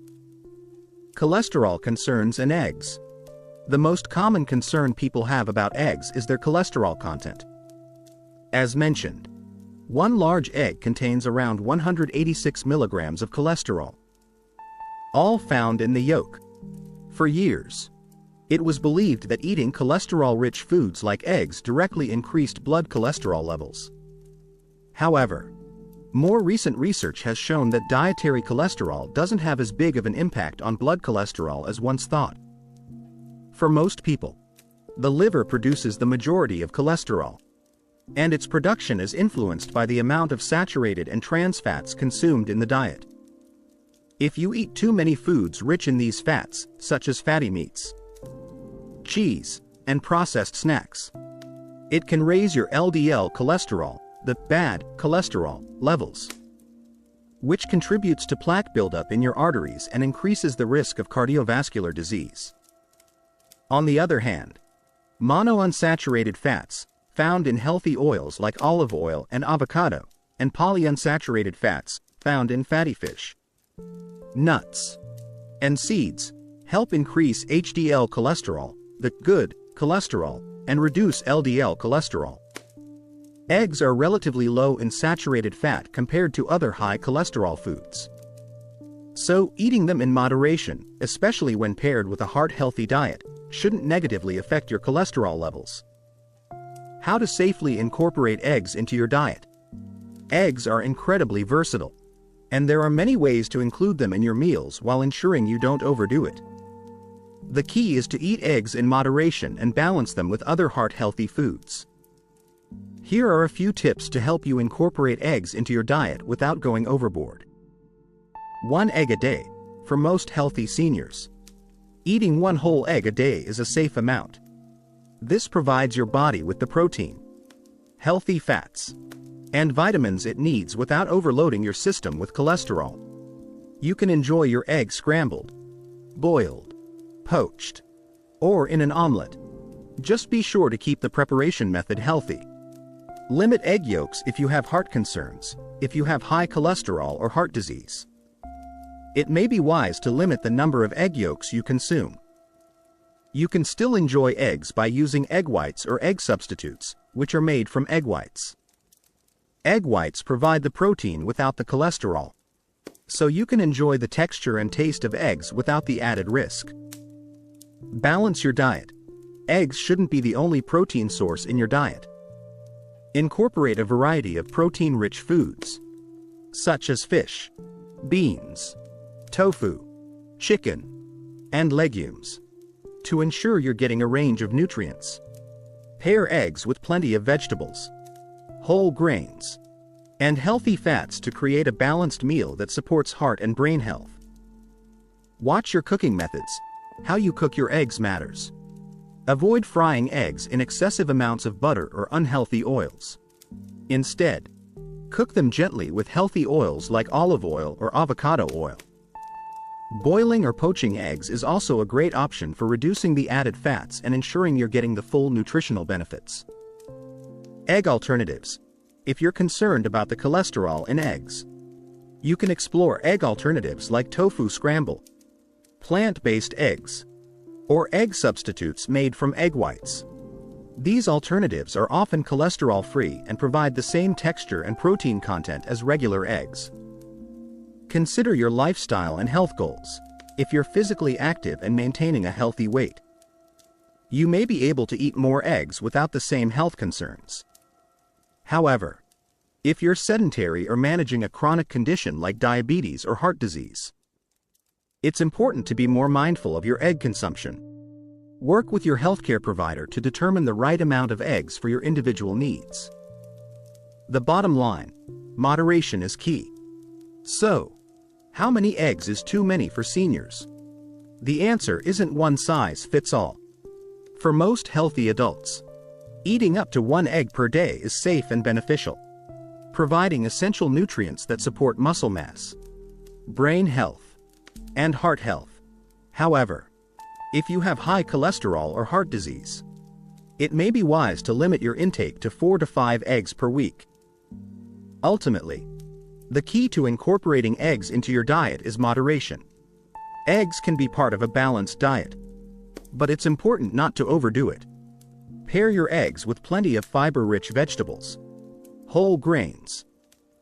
Cholesterol concerns and eggs. The most common concern people have about eggs is their cholesterol content. As mentioned, one large egg contains around 186 milligrams of cholesterol, all found in the yolk. For years, it was believed that eating cholesterol-rich foods like eggs directly increased blood cholesterol levels. However, more recent research has shown that dietary cholesterol doesn't have as big of an impact on blood cholesterol as once thought. For most people, the liver produces the majority of cholesterol, and its production is influenced by the amount of saturated and trans fats consumed in the diet. If you eat too many foods rich in these fats, such as fatty meats, cheese, and processed snacks, it can raise your LDL cholesterol, the bad cholesterol, levels, which contributes to plaque buildup in your arteries and increases the risk of cardiovascular disease. On the other hand, monounsaturated fats, found in healthy oils like olive oil and avocado, and polyunsaturated fats, found in fatty fish, nuts, and seeds, help increase HDL cholesterol, the good cholesterol, and reduce LDL cholesterol. Eggs are relatively low in saturated fat compared to other high cholesterol foods. So, eating them in moderation, especially when paired with a heart-healthy diet, shouldn't negatively affect your cholesterol levels. How to safely incorporate eggs into your diet. Eggs are incredibly versatile, and there are many ways to include them in your meals while ensuring you don't overdo it. The key is to eat eggs in moderation and balance them with other heart-healthy foods. Here are a few tips to help you incorporate eggs into your diet without going overboard. 1 egg a day. For most healthy seniors, eating 1 whole egg a day is a safe amount. This provides your body with the protein, healthy fats, and vitamins it needs without overloading your system with cholesterol. You can enjoy your egg scrambled, boiled, poached, or in an omelet. Just be sure to keep the preparation method healthy. Limit egg yolks if you have heart concerns, if you have high cholesterol or heart disease. It may be wise to limit the number of egg yolks you consume. You can still enjoy eggs by using egg whites or egg substitutes, which are made from egg whites. Egg whites provide the protein without the cholesterol, so you can enjoy the texture and taste of eggs without the added risk. Balance your diet. Eggs shouldn't be the only protein source in your diet. Incorporate a variety of protein-rich foods, such as fish, beans, tofu, chicken, and legumes, to ensure you're getting a range of nutrients. Pair eggs with plenty of vegetables, whole grains, and healthy fats to create a balanced meal that supports heart and brain health. Watch your cooking methods. How you cook your eggs matters. Avoid frying eggs in excessive amounts of butter or unhealthy oils. Instead, cook them gently with healthy oils like olive oil or avocado oil. Boiling or poaching eggs is also a great option for reducing the added fats and ensuring you're getting the full nutritional benefits. Egg alternatives. If you're concerned about the cholesterol in eggs, you can explore egg alternatives like tofu scramble, plant-based eggs, or egg substitutes made from egg whites. These alternatives are often cholesterol-free and provide the same texture and protein content as regular eggs. Consider your lifestyle and health goals. If you're physically active and maintaining a healthy weight, you may be able to eat more eggs without the same health concerns. However, if you're sedentary or managing a chronic condition like diabetes or heart disease, it's important to be more mindful of your egg consumption. Work with your healthcare provider to determine the right amount of eggs for your individual needs. The bottom line: moderation is key. So, how many eggs is too many for seniors? The answer isn't one size fits all. For most healthy adults, eating up to 1 egg per day is safe and beneficial, providing essential nutrients that support muscle mass, brain health, and heart health. However, if you have high cholesterol or heart disease, it may be wise to limit your intake to 4 to 5 eggs per week. Ultimately, the key to incorporating eggs into your diet is moderation. Eggs can be part of a balanced diet, but it's important not to overdo it. Pair your eggs with plenty of fiber-rich vegetables, whole grains,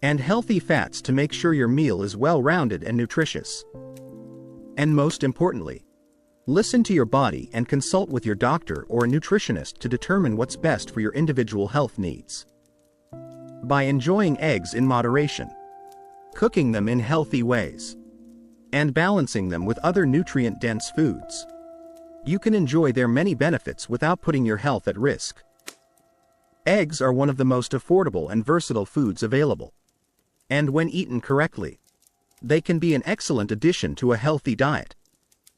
and healthy fats to make sure your meal is well-rounded and nutritious. And most importantly, listen to your body and consult with your doctor or a nutritionist to determine what's best for your individual health needs. By enjoying eggs in moderation, cooking them in healthy ways, and balancing them with other nutrient-dense foods, you can enjoy their many benefits without putting your health at risk. Eggs are one of the most affordable and versatile foods available, and when eaten correctly, they can be an excellent addition to a healthy diet.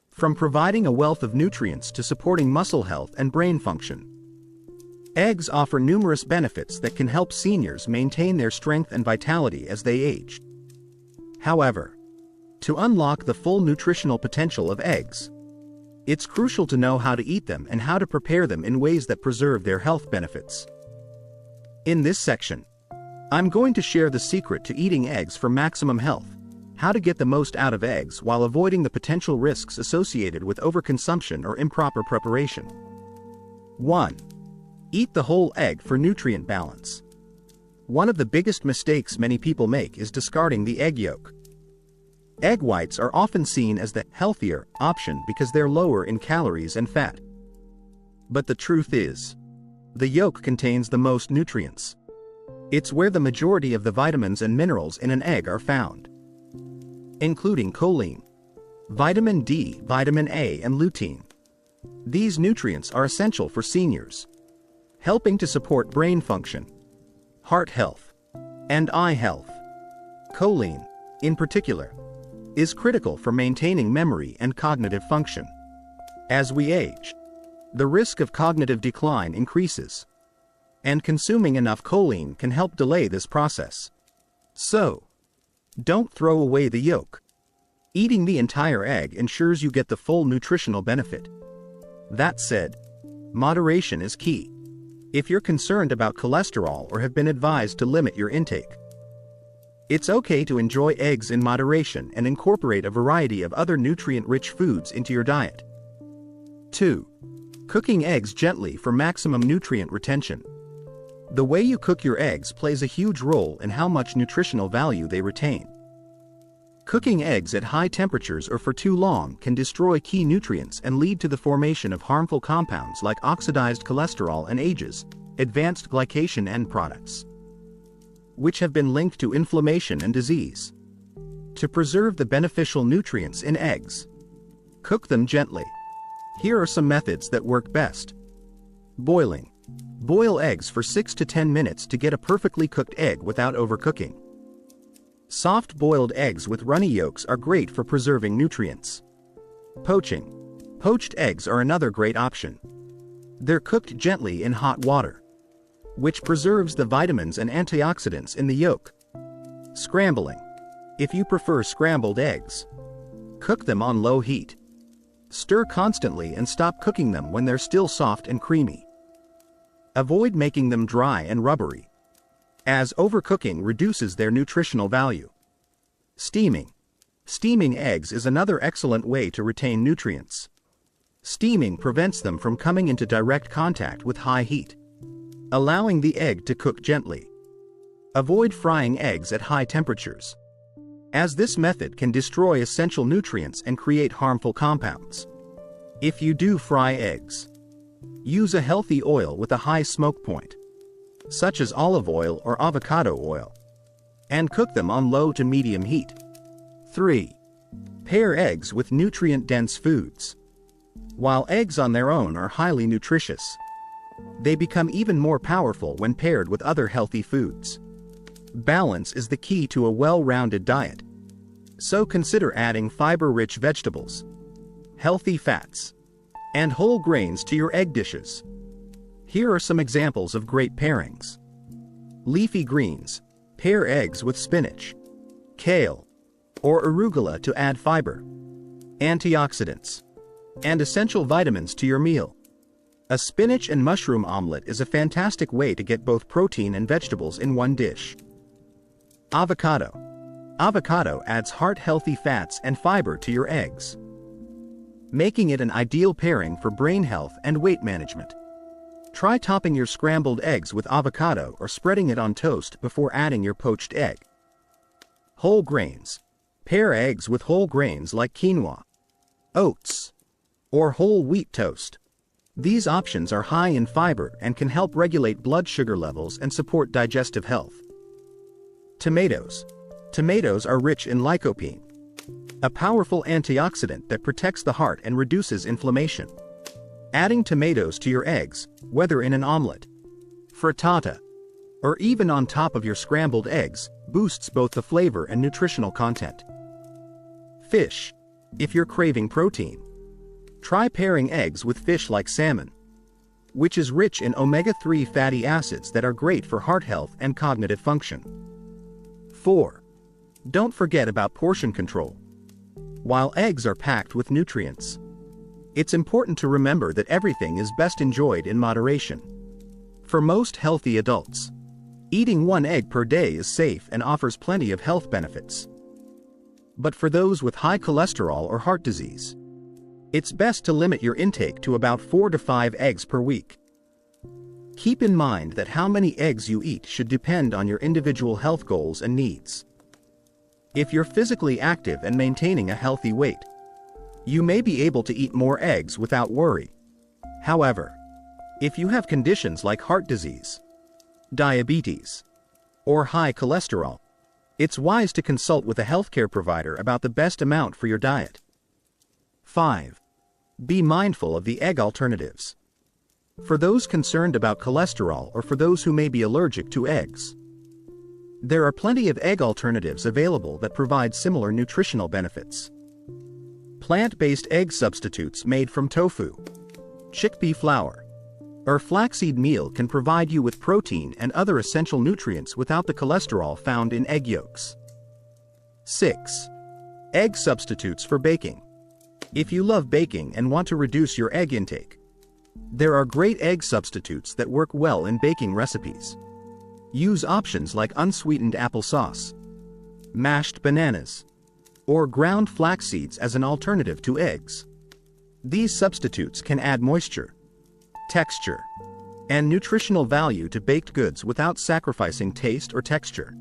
From providing a wealth of nutrients to supporting muscle health and brain function, eggs offer numerous benefits that can help seniors maintain their strength and vitality as they age. However, to unlock the full nutritional potential of eggs, it's crucial to know how to eat them and how to prepare them in ways that preserve their health benefits. In this section, I'm going to share the secret to eating eggs for maximum health, how to get the most out of eggs while avoiding the potential risks associated with overconsumption or improper preparation. 1. Eat the whole egg for nutrient balance. One of the biggest mistakes many people make is discarding the egg yolk. Egg whites are often seen as the healthier option because they're lower in calories and fat. But the truth is, the yolk contains the most nutrients. It's where the majority of the vitamins and minerals in an egg are found, including choline, vitamin D, vitamin A, and lutein. These nutrients are essential for seniors, helping to support brain function, heart health, and eye health. Choline, in particular, is critical for maintaining memory and cognitive function. As we age, the risk of cognitive decline increases, and consuming enough choline can help delay this process. So, don't throw away the yolk. Eating the entire egg ensures you get the full nutritional benefit. That said, moderation is key. If you're concerned about cholesterol or have been advised to limit your intake, it's okay to enjoy eggs in moderation and incorporate a variety of other nutrient-rich foods into your diet. 2. Cooking eggs gently for maximum nutrient retention. The way you cook your eggs plays a huge role in how much nutritional value they retain. Cooking eggs at high temperatures or for too long can destroy key nutrients and lead to the formation of harmful compounds like oxidized cholesterol and AGEs, advanced glycation end products, which have been linked to inflammation and disease. To preserve the beneficial nutrients in eggs, cook them gently. Here are some methods that work best. Boiling. Boil eggs for 6 to 10 minutes to get a perfectly cooked egg without overcooking. Soft boiled eggs with runny yolks are great for preserving nutrients. Poaching. Poached eggs are another great option. They're cooked gently in hot water, which preserves the vitamins and antioxidants in the yolk. Scrambling. If you prefer scrambled eggs, cook them on low heat. Stir constantly and stop cooking them when they're still soft and creamy. Avoid making them dry and rubbery, as overcooking reduces their nutritional value. Steaming. Steaming eggs is another excellent way to retain nutrients. Steaming prevents them from coming into direct contact with high heat, allowing the egg to cook gently. Avoid frying eggs at high temperatures, as this method can destroy essential nutrients and create harmful compounds. If you do fry eggs, use a healthy oil with a high smoke point, such as olive oil or avocado oil, and cook them on low to medium heat. 3. Pair eggs with nutrient-dense foods. While eggs on their own are highly nutritious, they become even more powerful when paired with other healthy foods. Balance is the key to a well-rounded diet, so consider adding fiber-rich vegetables, healthy fats, and whole grains to your egg dishes. Here are some examples of great pairings. Leafy greens. Pair eggs with spinach, kale, or arugula to add fiber, antioxidants, and essential vitamins to your meal. A spinach and mushroom omelet is a fantastic way to get both protein and vegetables in one dish. Avocado. Avocado adds heart-healthy fats and fiber to your eggs, making it an ideal pairing for brain health and weight management. Try topping your scrambled eggs with avocado or spreading it on toast before adding your poached egg. Whole grains. Pair eggs with whole grains like quinoa, oats, or whole wheat toast. These options are high in fiber and can help regulate blood sugar levels and support digestive health. Tomatoes. Tomatoes are rich in lycopene, a powerful antioxidant that protects the heart and reduces inflammation. Adding tomatoes to your eggs, whether in an omelet, frittata, or even on top of your scrambled eggs, boosts both the flavor and nutritional content. Fish. If you're craving protein, try pairing eggs with fish like salmon, which is rich in omega-3 fatty acids that are great for heart health and cognitive function. 4. Don't forget about portion control. While eggs are packed with nutrients, it's important to remember that everything is best enjoyed in moderation. For most healthy adults, eating one egg per day is safe and offers plenty of health benefits. But for those with high cholesterol or heart disease, it's best to limit your intake to about 4 to 5 eggs per week. Keep in mind that how many eggs you eat should depend on your individual health goals and needs. If you're physically active and maintaining a healthy weight, you may be able to eat more eggs without worry. However, if you have conditions like heart disease, diabetes, or high cholesterol, it's wise to consult with a healthcare provider about the best amount for your diet. 5. Be mindful of the egg alternatives. For those concerned about cholesterol or for those who may be allergic to eggs, there are plenty of egg alternatives available that provide similar nutritional benefits. Plant-based egg substitutes made from tofu, chickpea flour, or flaxseed meal can provide you with protein and other essential nutrients without the cholesterol found in egg yolks. 6. Egg substitutes for baking. If you love baking and want to reduce your egg intake, there are great egg substitutes that work well in baking recipes. Use options like unsweetened applesauce, mashed bananas, or ground flax seeds as an alternative to eggs. These substitutes can add moisture, texture, and nutritional value to baked goods without sacrificing taste or texture.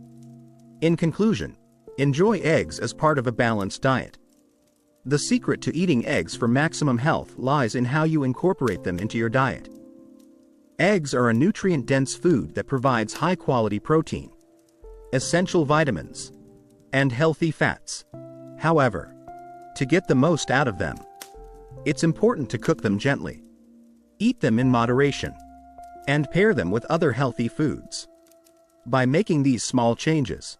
In conclusion, enjoy eggs as part of a balanced diet. The secret to eating eggs for maximum health lies in how you incorporate them into your diet. Eggs are a nutrient-dense food that provides high-quality protein, essential vitamins, and healthy fats. However, to get the most out of them, it's important to cook them gently, eat them in moderation, and pair them with other healthy foods. By making these small changes,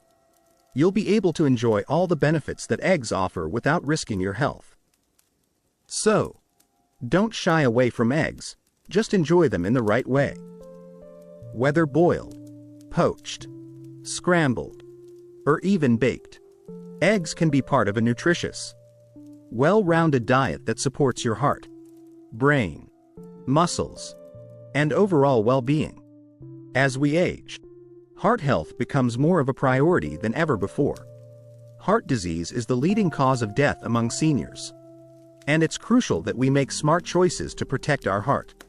you'll be able to enjoy all the benefits that eggs offer without risking your health. So, Don't shy away from eggs, just enjoy them in the right way. Whether boiled, poached, scrambled, or even baked, eggs can be part of a nutritious, well-rounded diet that supports your heart, brain, muscles, and overall well-being. As we age, heart health becomes more of a priority than ever before. Heart disease is the leading cause of death among seniors, and it's crucial that we make smart choices to protect our heart.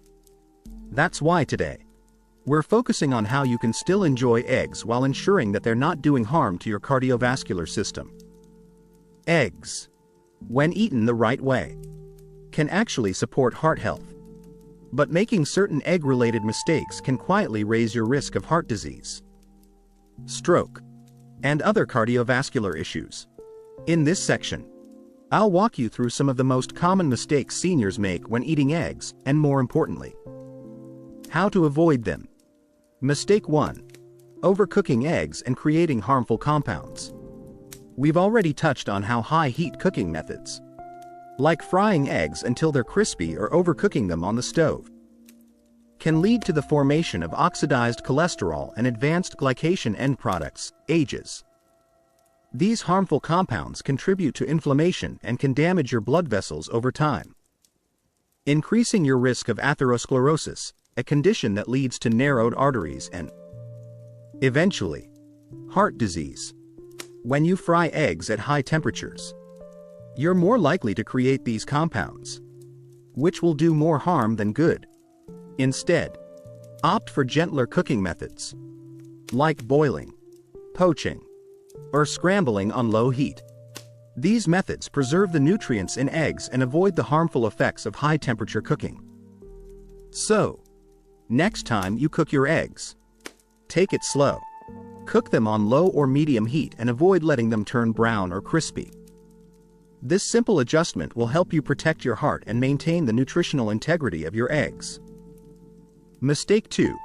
That's why today, we're focusing on how you can still enjoy eggs while ensuring that they're not doing harm to your cardiovascular system. Eggs, when eaten the right way, can actually support heart health. But making certain egg-related mistakes can quietly raise your risk of heart disease, stroke, and other cardiovascular issues. In this section, I'll walk you through some of the most common mistakes seniors make when eating eggs, and more importantly, how to avoid them. Mistake 1. Overcooking eggs and creating harmful compounds. We've already touched on how high-heat cooking methods, like frying eggs until they're crispy or overcooking them on the stove, can lead to the formation of oxidized cholesterol and advanced glycation end products, AGEs. These harmful compounds contribute to inflammation and can damage your blood vessels over time, increasing your risk of atherosclerosis, a condition that leads to narrowed arteries and, eventually, heart disease. When you fry eggs at high temperatures, you're more likely to create these compounds, which will do more harm than good. Instead, opt for gentler cooking methods, like boiling, poaching, or scrambling on low heat. These methods preserve the nutrients in eggs and avoid the harmful effects of high-temperature cooking. So, next time you cook your eggs, take it slow. Cook them on low or medium heat and avoid letting them turn brown or crispy. This simple adjustment will help you protect your heart and maintain the nutritional integrity of your eggs. Mistake 2.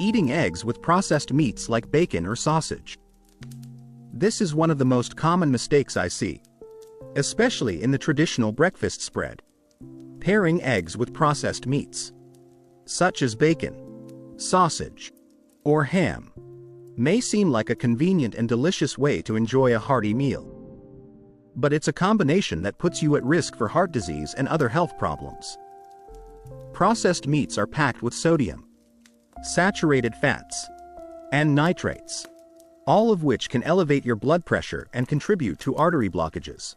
Eating eggs with processed meats like bacon or sausage. This is one of the most common mistakes I see, especially in the traditional breakfast spread. Pairing eggs with processed meats, such as bacon, sausage, or ham, may seem like a convenient and delicious way to enjoy a hearty meal. But it's a combination that puts you at risk for heart disease and other health problems. Processed meats are packed with sodium, saturated fats, and nitrates, all of which can elevate your blood pressure and contribute to artery blockages.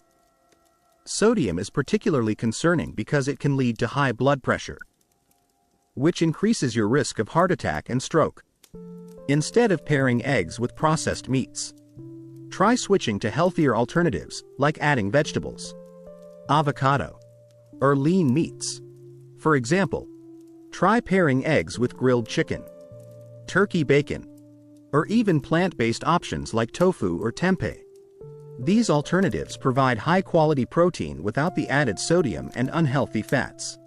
Sodium is particularly concerning because it can lead to high blood pressure, which increases your risk of heart attack and stroke. Instead of pairing eggs with processed meats, try switching to healthier alternatives like adding vegetables, avocado, or lean meats. For example, try pairing eggs with grilled chicken, turkey bacon, or even plant-based options like tofu or tempeh. These alternatives provide high-quality protein without the added sodium and unhealthy fats,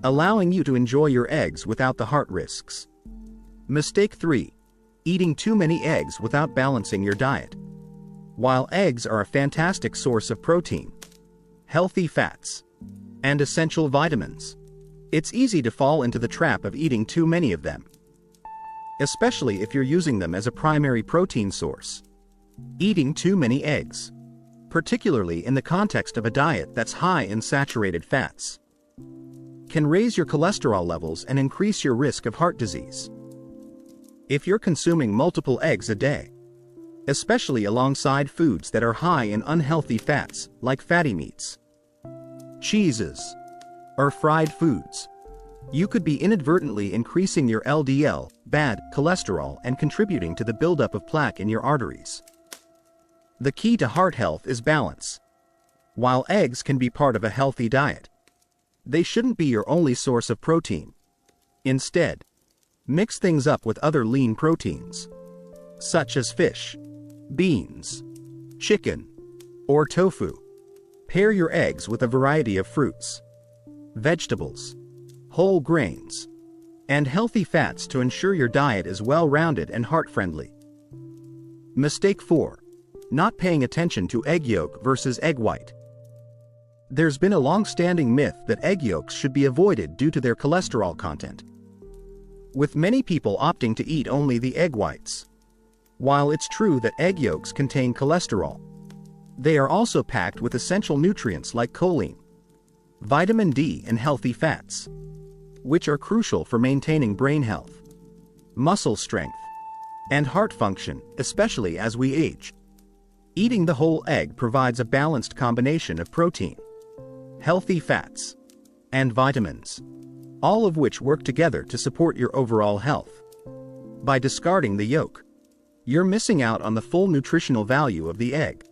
allowing you to enjoy your eggs without the heart risks. Mistake 3. Eating too many eggs without balancing your diet. While eggs are a fantastic source of protein, healthy fats, and essential vitamins, it's easy to fall into the trap of eating too many of them, especially if you're using them as a primary protein source. Eating too many eggs, particularly in the context of a diet that's high in saturated fats, can raise your cholesterol levels and increase your risk of heart disease. If you're consuming multiple eggs a day, especially alongside foods that are high in unhealthy fats like fatty meats, cheeses, or fried foods, you could be inadvertently increasing your LDL, bad cholesterol, and contributing to the buildup of plaque in your arteries. The key to heart health is balance. While eggs can be part of a healthy diet, they shouldn't be your only source of protein. Instead, mix things up with other lean proteins, such as fish, beans, chicken, or tofu. Pair your eggs with a variety of fruits, vegetables, whole grains, and healthy fats to ensure your diet is well-rounded and heart-friendly. Mistake 4. Not paying attention to egg yolk versus egg white. There's been a long-standing myth that egg yolks should be avoided due to their cholesterol content, with many people opting to eat only the egg whites. While it's true that egg yolks contain cholesterol, they are also packed with essential nutrients like choline, vitamin D, and healthy fats, which are crucial for maintaining brain health, muscle strength, and heart function, especially as we age. Eating the whole egg provides a balanced combination of protein, healthy fats, and vitamins, all of which work together to support your overall health. By discarding the yolk, you're missing out on the full nutritional value of the egg.